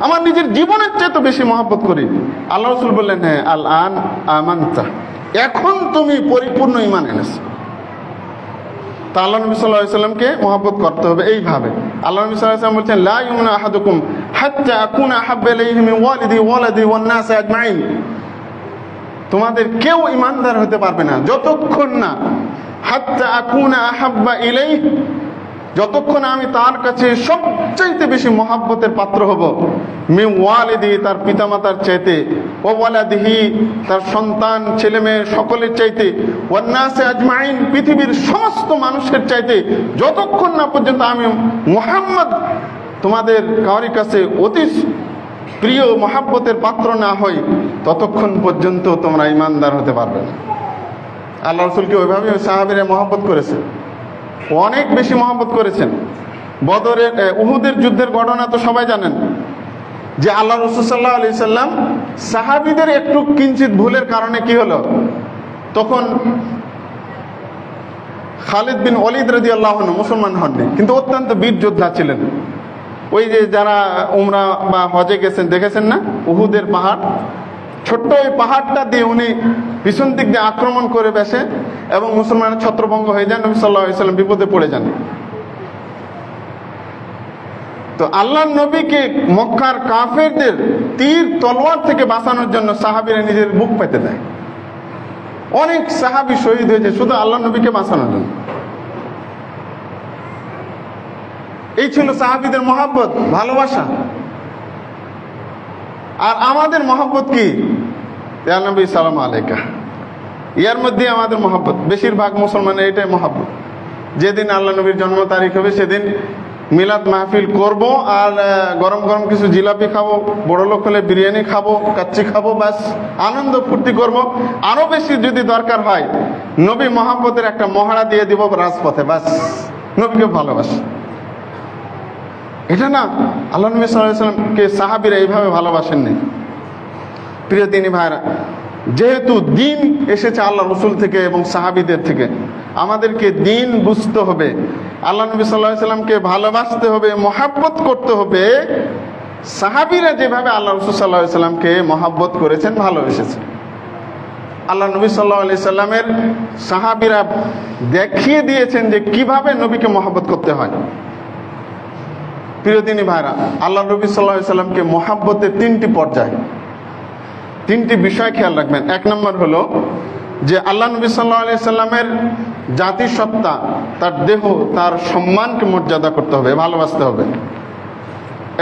আমার নিজের জীবনের চাইতে বেশি মহব্বত করি। আল্লাহ রাসূল বললেন, হ্যাঁ, আল আন আমানতা, এখন তুমি পরিপূর্ণ ঈমান এনেছো। তা আল্লাহ নবী সাল্লাল্লাহু আলাইহি সাল্লামকে মহব্বত করতে হবে এইভাবে। আল্লাহ নবী সাল্লাল্লাহু আলাইহি সাল্লাম বলছেন, লা ইউমিনু আহাদুকুম হাত্তা আকুনা আহাব্বা ইলাইহি মিন ওয়ালিদি ওয়ালাদি ওয়ান নাস আজমাইন, তোমাদের কেউ ঈমানদার হতে পারবে না যতক্ষণ না, হাত্তা আকুনা আহাব্বা ইলাইহি, যতক্ষণ আমি তার কাছে সবচাইতে বেশি মহব্বতের পাত্র হব, মিন ওয়ালিদি, তার পিতামাতার চাইতে, ওয়া ওয়ালাদিহি, তার সন্তান ছেলে মেয়ে সকলের চাইতে, ওয়ান নাস আজমাইন, পৃথিবীর সমস্ত মানুষের চাইতে, যতক্ষণ না পর্যন্ত আমি মুহাম্মদ তোমাদের কারোর কাছে অতি প্রিয় মহব্বতের পাত্র না হই, ততক্ষণ পর্যন্ত তোমরা ঈমানদার হতে পারবে না। আল্লাহ রাসূলকে ওইভাবে সাহাবীরা মহব্বত করেছে, অনেক বেশি মহব্বত করেছেন। বদরের, উহুদের যুদ্ধের ঘটনা তো সবাই জানেন, যে আল্লাহ রাসূল সাল্লাল্লাহু আলাইহি সাল্লাম সাহাবীদের একটু কিঞ্চিত ভুলের কারণে কি হলো, তখন খালিদ বিন ওয়ালিদ রাদিয়াল্লাহু আনহু মুসলমান হননি, কিন্তু অত্যন্ত বীর যোদ্ধা ছিলেন। ওই যে যারা উমরা বা হজে গেছেন দেখেছেন না, উহুদের পাহাড়, ছোট্ট ওই পাহাড়টা দিয়ে উনি পিছন দিক দিয়ে আক্রমণ করে বসে এবং মুসলমানের ছত্রভঙ্গ হয়ে যান, নবী সাল্লাল্লাহু আলাইহি সাল্লাম বিপদে পড়ে যান। তো আল্লাহ নবীকে মক্কার কাফেরদের তীর তলোয়ার থেকে বাঁচানোর জন্য সাহাবীরা নিজের বুক পেতে দেয়। অনেক সাহাবী শহীদ হয়েছে শুধু আল্লাহ নবীকে বাঁচানোর জন্য। এই ছিল সাহাবীদের মহব্বত, ভালোবাসা। আর আমাদের মহব্বত কি? ইয়া নবী সালাম আলাইকা, ইয়ার মধ্যে আমাদের মহব্বত, বেশিরভাগ মুসলমানের এটাই মহব্বত। যেদিন আল্লাহ নবীর জন্ম তারিখ হবে সেদিন মিলাদ মাহফিল করব আর গরম গরম কিছু জিলাপি খাবো, বড় লোক হলে বিরিয়ানি খাবো, কাচ্চি খাবো, ব্যাস আনন্দ ফুর্তি করব। আরো বেশি যদি দরকার হয় নবী মহব্বতের একটা মহড়া দিয়ে দিব রাজপথে, ব্যাস নবীকে ভালোবাসি। এটা না, আল্লাহ নবী সাল্লাল্লাহু আলাইহি ওয়াসাল্লামকে সাহাবীরা এইভাবে ভালোবাসেননি। প্রিয় দিনী ভাইরা, যেহেতু দিন এসেছে আল্লাহ রসুল থেকে এবং সাহাবীদের থেকে, আমাদেরকে দিন বুঝতে হবে, আল্লাহ নবী সাল্লাল্লাহু আলাইহি ওয়াসাল্লামকে ভালোবাসতে হবে, মহাব্বত করতে হবে। সাহাবীরা যেভাবে আল্লাহ রসুল সাল্লাল্লাহু আলাইহি ওয়াসাল্লামকে মহাব্বত করেছেন, ভালোবেসেছেন, আল্লাহ নবী সাল্লাল্লাহু আলাইহি ওয়াসাল্লামের সাহাবীরা দেখিয়ে দিয়েছেন যে কিভাবে নবীকে মহাব্বত করতে হয়। প্রিয় দিনী ভাইরা, আল্লাহ নবী সাল্লাল্লাহু আলাইহি ওয়াসাল্লামকে মহাব্বতের তিনটি পর্যায়, তিনটি বিষয় খেয়াল রাখবেন। এক নম্বর হলো যে আল্লাহ নবী সাল্লাল্লাহু আলাইহি ওয়াসাল্লামের জাতিসত্তা, তার দেহ, তার সম্মানকে মর্যাদা করতে হবে, ভালোবাসতে হবে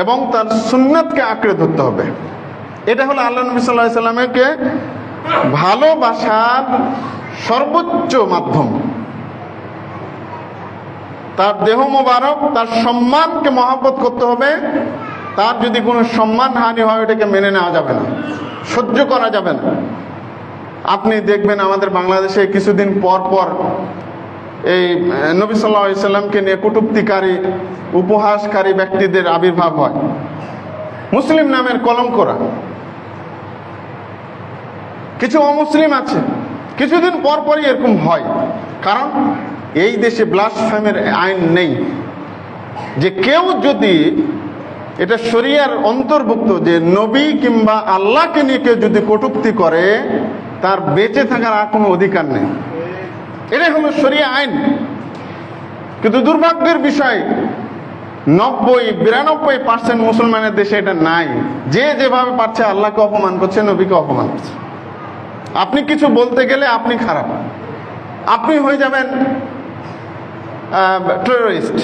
এবং তার সুন্নাতকে আঁকড়ে ধরতে হবে। এটা হলো আল্লাহ নবী সাল্লাল্লাহু আলাইহি ওয়াসাল্লামকে ভালোবাসার সর্বোচ্চ মাধ্যম। তার দেহ মোবারক, তার সম্মানকে মহব্বত করতে হবে। তার যদি কোনো সম্মান হানি হয়, ওটাকে মেনে নেওয়া যাবে না, সহ্য করা যাবে না। আপনি দেখবেন আমাদের বাংলাদেশে কিছুদিন পর পর এই নবী সাল্লাল্লাহু আলাইহি ওয়াসাল্লামকে নিয়ে কটূক্তিকারী, উপহাসকারী ব্যক্তিদের আবির্ভাব হয়, মুসলিম নামের কলঙ্করা। কিছু অমুসলিম আছে, কিছুদিন পর পরই এরকম হয়। কারণ এই দেশে ব্লাসফেমের আইন নেই, যে কেউ যদি, এটা শরিয়ার অন্তর্ভুক্ত, যে নবী কিংবা আল্লাহকে নিয়ে কেউ যদি কটূক্তি করে, তার বেঁচে থাকার আর কোনো অধিকার নেই। এটাই হলো শরিয়া আইন। কিন্তু দুর্ভাগ্যের বিষয়, 90-92% মুসলমানের দেশে এটা নাই। যে যেভাবে পারছে আল্লাহকে অপমান করছে, নবীকে অপমান করছে। আপনি কিছু বলতে গেলে আপনি খারাপ, আপনি হয়ে যাবেন টেররিস্ট,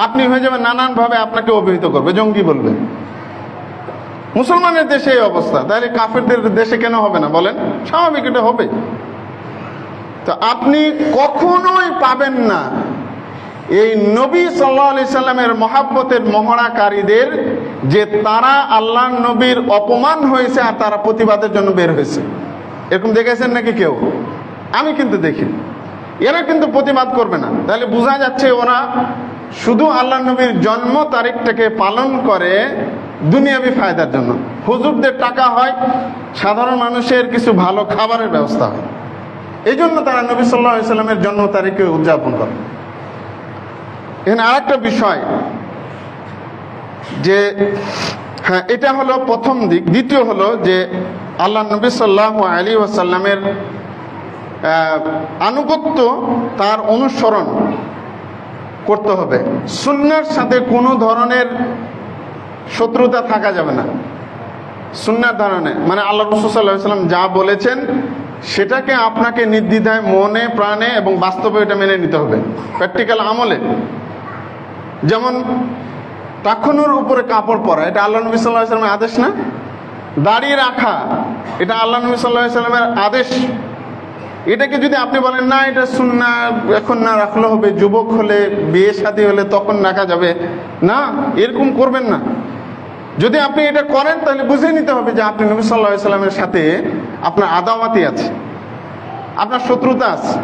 আপনি হয়ে যাবেন নানানভাবে আপনাকে অভিহিত করবে, জঙ্গি বলবে। মুসলমানের দেশে এই অবস্থা, তাহলে কাফেরদের দেশে কেন হবে না বলেন? স্বাভাবিক, এটা হবে। তো আপনি কখনোই পাবেন না এই নবী সাল্লাল্লাহু আলাইহি সাল্লামের মহাব্বতের মহড়াকারীদের, যে তারা আল্লাহ নবীর অপমান হয়েছে আর তারা প্রতিবাদের জন্য বের হয়েছে। এরকম দেখেছেন নাকি কেউ? আমি কিন্তু দেখি। এরা কিন্তু প্রতিবাদ করবে না। তাহলে বোঝা যাচ্ছে ওরা শুধু আল্লাহ নবীর জন্ম তারিখটাকে পালন করে দুনিয়াবি ফায়দার জন্য। হুজুরদের টাকা হয়, সাধারণ মানুষের কিছু ভালো খাবারের ব্যবস্থা হয়, এই জন্য তারা নবী সাল্লাল্লাহু আলাইহি সাল্লামের জন্ম তারিখকে উদযাপন করে। এখানে আরেকটা বিষয়, যে হ্যাঁ, এটা হলো প্রথম দিক। দ্বিতীয় হলো যে আল্লাহ নবী সাল্লাল্লাহু আলাইহি ওয়াসাল্লামের আনুগত্য, তার অনুসরণ করতে হবে। সুন্নাহর সাথে কোনো ধরনের শত্রুতা থাকা যাবে না। সুন্নাহর ধারণে মানে আল্লাহ রাসূল সাল্লাল্লাহু আলাইহি ওয়াসাল্লাম যা বলেছেন সেটাকে আপনাকে নির্দ্বিধায় মনে প্রাণে এবং বাস্তবে এটা মেনে নিতে হবে, প্র্যাকটিক্যাল আমলে। যেমন টাকনুর উপরে কাপড় পরা, এটা আল্লাহ নবী সাল্লাল্লাহু আলাইহি ওয়াসাল্লামের আদেশ না? দাড়ি রাখা, এটা আল্লাহ নবী সাল্লাল্লাহু আলাইহি ওয়াসাল্লামের আদেশ। এটাকে যদি আপনি বলেন না এটা সুন্নাহ, এখন না রাখলে হবে, যুবক হলে, বিয়ে শাদী হলে তখন রাখা যাবে না, এরকম করবেন না। যদি আপনি এটা করেন তাহলে বুঝে নিতে হবে যে আপনি নবী সাল্লাল্লাহু আলাইহি ওয়াসাল্লামের সাথে আপনার আদাওয়াতি আছে, আপনার শত্রুতা আছে।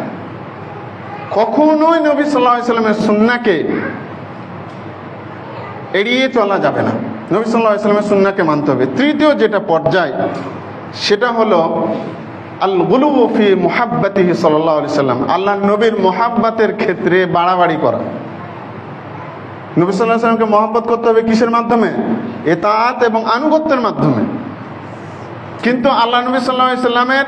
কখনোই নবী সাল্লাল্লাহু আলাইহি ওয়াসাল্লামের সুন্নাহকে এড়িয়ে চলা যাবে না, নবী সাল্লাল্লাহু আলাইহি ওয়াসাল্লামের সুন্নাহকে মানতে হবে। তৃতীয় যেটা পর্যায়, সেটা হলো আল গুলু ফি মুহাব্বাতিহি সাল্লাল্লাহু আলাইহি সাল্লাম, আল্লাহ নবীর মুহাব্বতের ক্ষেত্রে বাড়াবাড়ি করা। নবী সাল্লাল্লাহু আলাইহি সাল্লামকে মহব্বত করতে হবে কিসের মাধ্যমে? ইতাআত এবং আনুগত্যের মাধ্যমে। কিন্তু আল্লাহ নবী সাল্লাল্লাহু আলাইহি সাল্লামের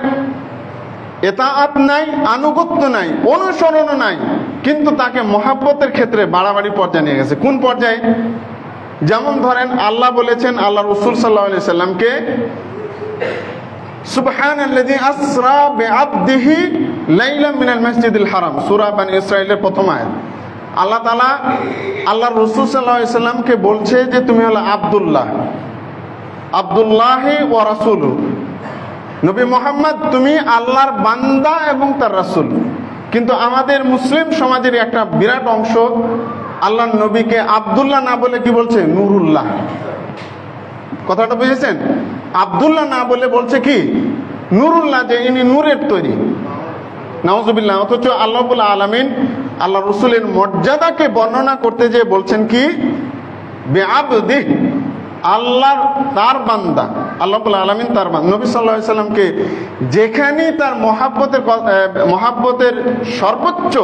ইতাআত নাই, আনুগত্য নাই, অনুসরণ নাই, কিন্তু তাকে মহব্বতের ক্ষেত্রে বাড়াবাড়ি পর্যায়ে নিয়ে গেছে। কোন পর্যায়ে? যেমন ধরেন আল্লাহ বলেছেন আল্লাহ রাসূল সাল্লাল্লাহু আলাইহি সাল্লামকে, সুবহানাল্লাযী আসরা বিআবদিহি লাইলাম মিনাল মাসজিদিল হারাম, সূরা বানী ইসরাঈলের প্রথম আয়াত। আল্লাহ তাআলা আল্লাহর রাসূল সাল্লাল্লাহু আলাইহি সাল্লামকে বলছে যে তুমি হলো আব্দুল্লাহ, আব্দুল্লাহি ওয়া রাসূলু, নবী মুহাম্মদ তুমি আল্লাহর বান্দা এবং তার রাসূল। কিন্তু আমাদের মুসলিম সমাজের একটা বিরাট অংশ আল্লাহ নবীকে আব্দুল্লাহ না বলে কি বলছে? নুরুল্লাহ। কথাটা বুঝেছেন? আব্দুল্লাহ না বলে বলছে কি? নুরুল্লাহ, যে ইনি নূরের তৈরি। নাউজুবিল্লাহ। অথচ আল্লাহ রাব্বুল আলামিন আল্লাহ রসুলের মর্যাদাকে বর্ণনা করতে যে বলছেন কি? বিআবদিহ, আল্লাহর তার বান্দা, আল্লাহ রাব্বুল আলামিন তার বান্দা। নবী সাল্লাল্লাহু আলাইহি সাল্লামকে যেখানেই তার মহাব্বতের সর্বোচ্চ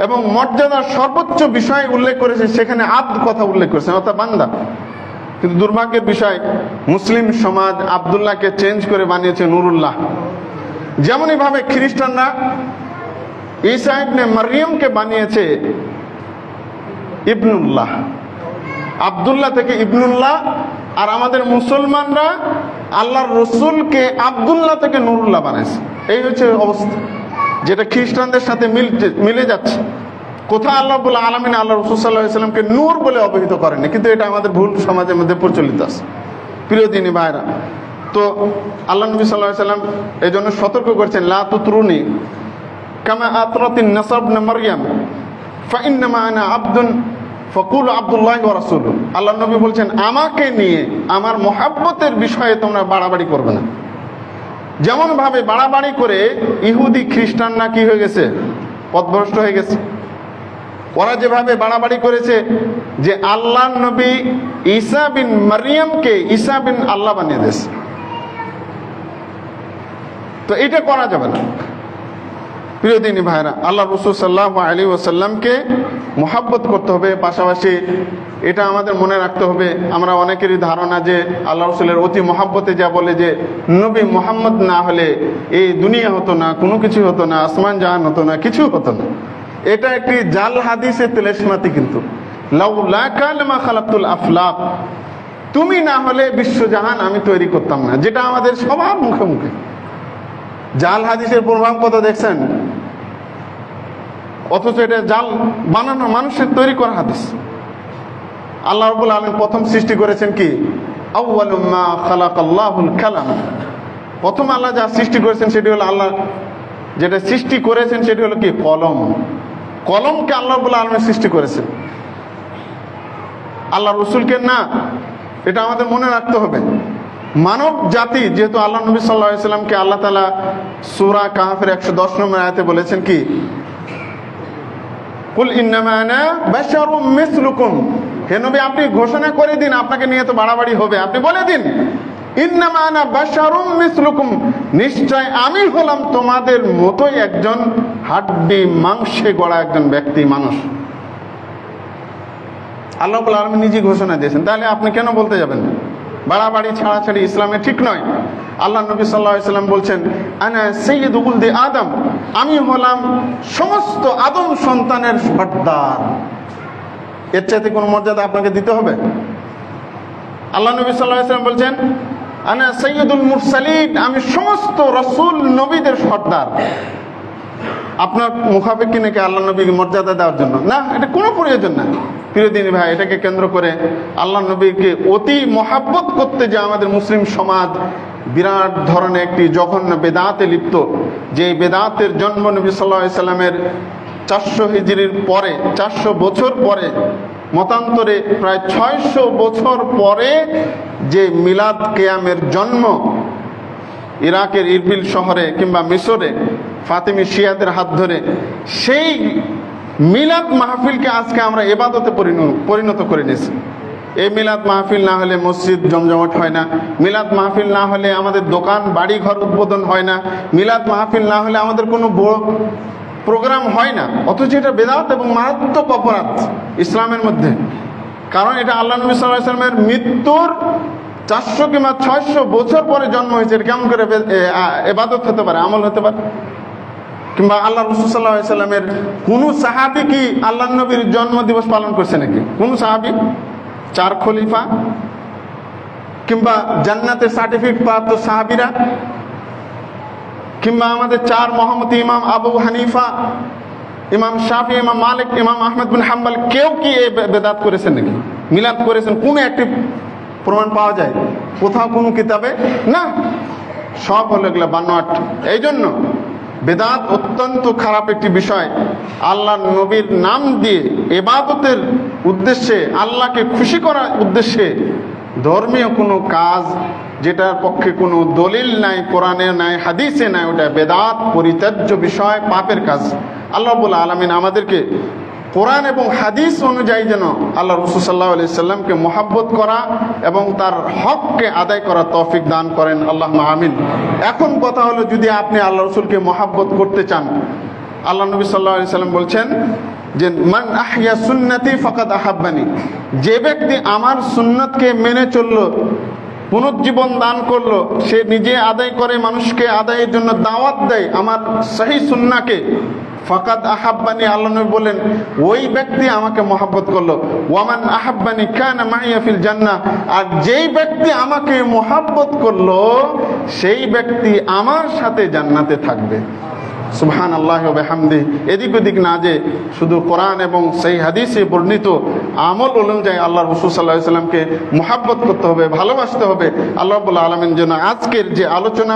এবং মর্যাদার সর্বোচ্চ বিষয় উল্লেখ করেছে, সেখানে আব্দ কথা উল্লেখ করেছেন, অর্থাৎ বান্দা। কিন্তু দুর্ভাগ্যের বিষয়, মুসলিম সমাজ আব্দুল্লাহকে চেঞ্জ করে বানিয়েছে নুরুল্লাহ। যেমনই ভাবে খ্রিস্টানরা ঈসা ইবনে মারইয়ামকে বানিয়েছে ইবনুল্লাহ, আব্দুল্লাহ থেকে ইবনুল্লাহ। আর আমাদের মুসলমানরা আল্লাহর রসুলকে আব্দুল্লাহ থেকে নুরুল্লাহ বানাইছে। এই হচ্ছে অবস্থা, যেটা খ্রিস্টানদের সাথে মিলে যাচ্ছে। কোথাও আল্লাহ রাব্বুল আলামিন আল্লাহ রাসূল সাল্লাল্লাহু আলাইহি সাল্লামকে নূর বলে অভিহিত করেনি, কিন্তু এটা আমাদের ভুল সমাজের মধ্যে প্রচলিত আছে। প্রিয় দিনী ভাইরা, তো আল্লাহ নবী সাল্লাল্লাহু আলাইহি সাল্লাম এই জন্য সতর্ক করেছেন, লা তুতরুনি কামা আতরাতিন নাসাব ইবনে মারইয়াম ফাইন্নামা আনা আবদুন ফাকুলু আব্দুল্লাহি ওয়া রাসূলুহু। আল্লাহ নবী বলছেন, আমাকে নিয়ে আমার মহাব্বতের বিষয়ে তোমরা বাড়াবাড়ি করবে না। যেমন ভাবে বাড়াবাড়ি করে ইহুদি খ্রিস্টানরা কি হয়ে গেছে? পথভ্রষ্ট হয়ে গেছে। ওরা যেভাবে বাড়াবাড়ি করেছে যে আল্লাহ নবী ঈসা বিন মারইয়ামকে ঈসা বিন আল্লাহ বানিয়ে দিয়েছে, তো এটা করা যাবে না। প্রিয় দিনী ভাইরা, আল্লাহ রাসূল সাল্লাল্লাহু আলাইহি ওয়াসাল্লামকে মহব্বত করতে হবে। পাশাপাশি এটা আমাদের মনে রাখতে হবে, আমরা অনেকেরই ধারণা যে আল্লাহ রাসূলের অতি মহব্বতে যা বলে যে নবী মুহাম্মদ না হলে এই দুনিয়া হতো না, কোনো কিছু হতো না, আসমান জাহান হতো না, কিছু হতো না। এটা একটি জাল হাদিসে তেলেশমাতি। কিন্তু লাউলা কালমা খালাকতুল আফলাক, তুমি না হলে বিশ্বজাহান আমি তৈরি করতাম না, যেটা আমাদের সবার মুখে মুখে। জাল হাদিসের প্রভাব কত দেখছেন, অথচ এটা জাল বানানো, মানুষের তৈরি করা হাদিস। আল্লাহ রাব্বুল আলামিন প্রথম সৃষ্টি করেছেন কি? আউয়ালু মা খালাকাল্লাহুল কালাম। প্রথম আল্লাহ যা সৃষ্টি করেছেন সেটি হলো, আল্লাহ যেটা সৃষ্টি করেছেন সেটি হলো কি? কলম। কলমকে আল্লাহ রাব্বুল আলামিন সৃষ্টি করেছেন, আল্লাহ রসুলকে না। এটা আমাদের মনে রাখতে হবে। মানব জাতি, যেহেতু আল্লাহ নবী সাল্লাল্লাহু আলাইহি সাল্লামকে আল্লাহ তাআলা সূরা কাহফের 110 নম্বর আয়াতে বলেছেন কি? কুল ইন্নামা আনা বাশারুম মিসলুকুম। হে নবী, আপনি ঘোষণা করে দিন, আপনাকে নিয়ে তো বাড়াবাড়ি হবে, আপনি বলে দিন ইন্নামা আনা বাশারুম মিসলুকুম, নিশ্চয় আমি হলাম তোমাদের মতোই একজন হাড্ডি মাংসে গড়া একজন ব্যক্তি, মানুষ। আল্লাহ রাব্বুল আলামিন নিজে ঘোষণা দিয়েছেন, তাহলে আপনি কেন বলতে যাবেন? বাড়াবাড়ি ছাড়াছাড়ি ইসলামে ঠিক নয়। আল্লাহ নবী সাল্লাল্লাহু আলাইহি সাল্লাম বলছেন, আনা সাইয়্যিদু উলদি আদম, আমি হলাম সমস্ত আদম সন্তানের সর্দার। এর চাইতে কোনো মর্যাদা আপনাকে দিতে হবে? আল্লাহ নবী সাল্লাল্লাহু আলাইহি সাল্লাম বলছেন, আনা সাইয়্যিদুল মুরসালিন, আমি সমস্ত রাসূল নবীদের সর্দার। আপনার মুখাপেক্ষী নাকি আল্লাহ নবীকে মর্যাদা দেওয়ার জন্য? না, এটা কোনো প্রয়োজন না। প্রিয় দিনী ভাই, এটাকে কেন্দ্র করে আল্লাহ নবীকে অতি মহাব্বত করতে যে আমাদের মুসলিম সমাজ বিরাট ধরনের একটি জঘন্য বেদাতে লিপ্ত, যে বেদাতের জন্ম নবী সাল্লাল্লাহু আলাইহি সাল্লামের 400 হিজরির পরে, 400 বছর পরে, মতান্তরে প্রায় 600 বছর পরে যে মিলাদ কিয়ামের জন্ম ইরাকের ইরবিল শহরে কিংবা মিশরে ফাতিমি শিয়াদের হাত ধরে, সেই মিলাদ মাহফিলকে আজকে আমরা ইবাদতে পরিণত করে নিয়েছি। এই মিলাদ মাহফিল না হলে মসজিদ জমজমাট হয় না, মিলাদ মাহফিল না হলে আমাদের দোকান বাড়ি ঘর উদ্বোধন হয় না, মিলাদ মাহফিল না হলে আমাদের কোনো বড় প্রোগ্রাম হয় না। অথচ এটা বেদাত এবং মারাত্মক অপরাধ ইসলামের মধ্যে। কারণ এটা আল্লাহ নবী সাল্লাল্লাহু আলাইহি ওয়াসাল্লামের মৃত্যুর 400 কিংবা 600 বছর পরে জন্ম হয়েছে। এটা কেমন করে ইবাদত হতে পারে, আমল হতে পারে? কিংবা আল্লাহ রাসূল সাল্লাল্লাহু আলাইহি ওয়াসাল্লামের কোন সাহাবী কি আল্লাহ নবীর জন্মদিবস পালন করছে নাকি? কোন সাহাবী? 4 খলিফা কিংবা জান্নাতের সার্টিফিকেট প্রাপ্ত সাহাবীরা কিংবা আমাদের 4 মহম্মদ ইমাম আবু হানিফা, ইমাম শাফি, ইমাম মালিক, ইমাম আহমদ বিন হাম্বল, কেউ কি এই বেদাত করেছেন নাকি? মিলাদ করেছেন? কোন একটি প্রমাণ পাওয়া যায় কোথাও কোনো কিতাবে? না, সব হলো এগুলো বানোয়াট। এই জন্য বেদাত অত্যন্ত খারাপ একটি বিষয়। আল্লাহ নবীর নাম দিয়ে ইবাদতের উদ্দেশ্যে, আল্লাহকে খুশি করার উদ্দেশ্যে ধর্মীয় কোনো কাজ যেটার পক্ষে কোনো দলিল নাই, কোরআনে নাই, হাদিসে নাই, ওটা বেদাত, পরিত্যাজ্য বিষয়, পাপের কাজ। আল্লাহ রাব্বুল আলামিন আমাদেরকে কোরআন এবং হাদিস অনুযায়ী যেন আল্লাহ রাসূল সাল্লাল্লাহু আলাইহি সাল্লামকে মহব্বত করা এবং তার হককে আদায় করার তৌফিক দান করেন, আল্লাহুম্মা আমিন। এখন কথা হলো, যদি আপনি আল্লাহ রাসূলকে মহব্বত করতে চান, আল্লাহ নবী সাল্লাল্লাহু আলাইহি সাল্লাম বলছেন যে মান আহইয়া সুন্নতি ফাকাদ আহাব্বানি, যে ব্যক্তি আমার সুন্নতকে মেনে চললো, পুনর্জীবন দান করলো, সে নিজে আদায় করে, মানুষকে আদায়ের জন্য দাওয়াত দেয় আমার সহি সুন্নাহকে, ফাকাদ আহাব্বানি, আল্লাহ নবী বলেন ওই ব্যক্তি আমাকে মহব্বত করলো। ওয়ামান আহাব্বানি কানা মাইয়া ফিল জান্নাহ, আর যেই ব্যক্তি আমাকে মহব্বত করলো সেই ব্যক্তি আমার সাথে জান্নাতে থাকবে। সুবহানাল্লাহি ওয়া বিহামদিহি। এদিক ওদিক না যে শুধু কোরআন এবং সেই হাদিসে বর্ণিত আমল অনুযায়ী আল্লাহ রাসূল সাল্লাল্লাহু আলাইহি সাল্লামকে মুহাব্বত করতে হবে, ভালোবাসতে হবে। আল্লাহ রাব্বুল আলামিন যেন আজকের যে আলোচনা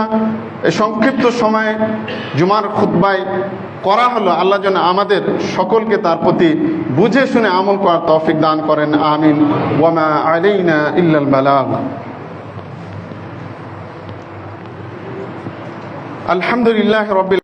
এই সংক্ষিপ্ত সময়ে জুমার খুতবায় করা হলো, আল্লাহ যেন আমাদের সকলকে তার প্রতি বুঝে শুনে আমল করার তৌফিক দান করেন, আমিন। ওয়া মা আলাইনা ইল্লাল বালাগ। আলহামদুলিল্লাহি রাব্বিল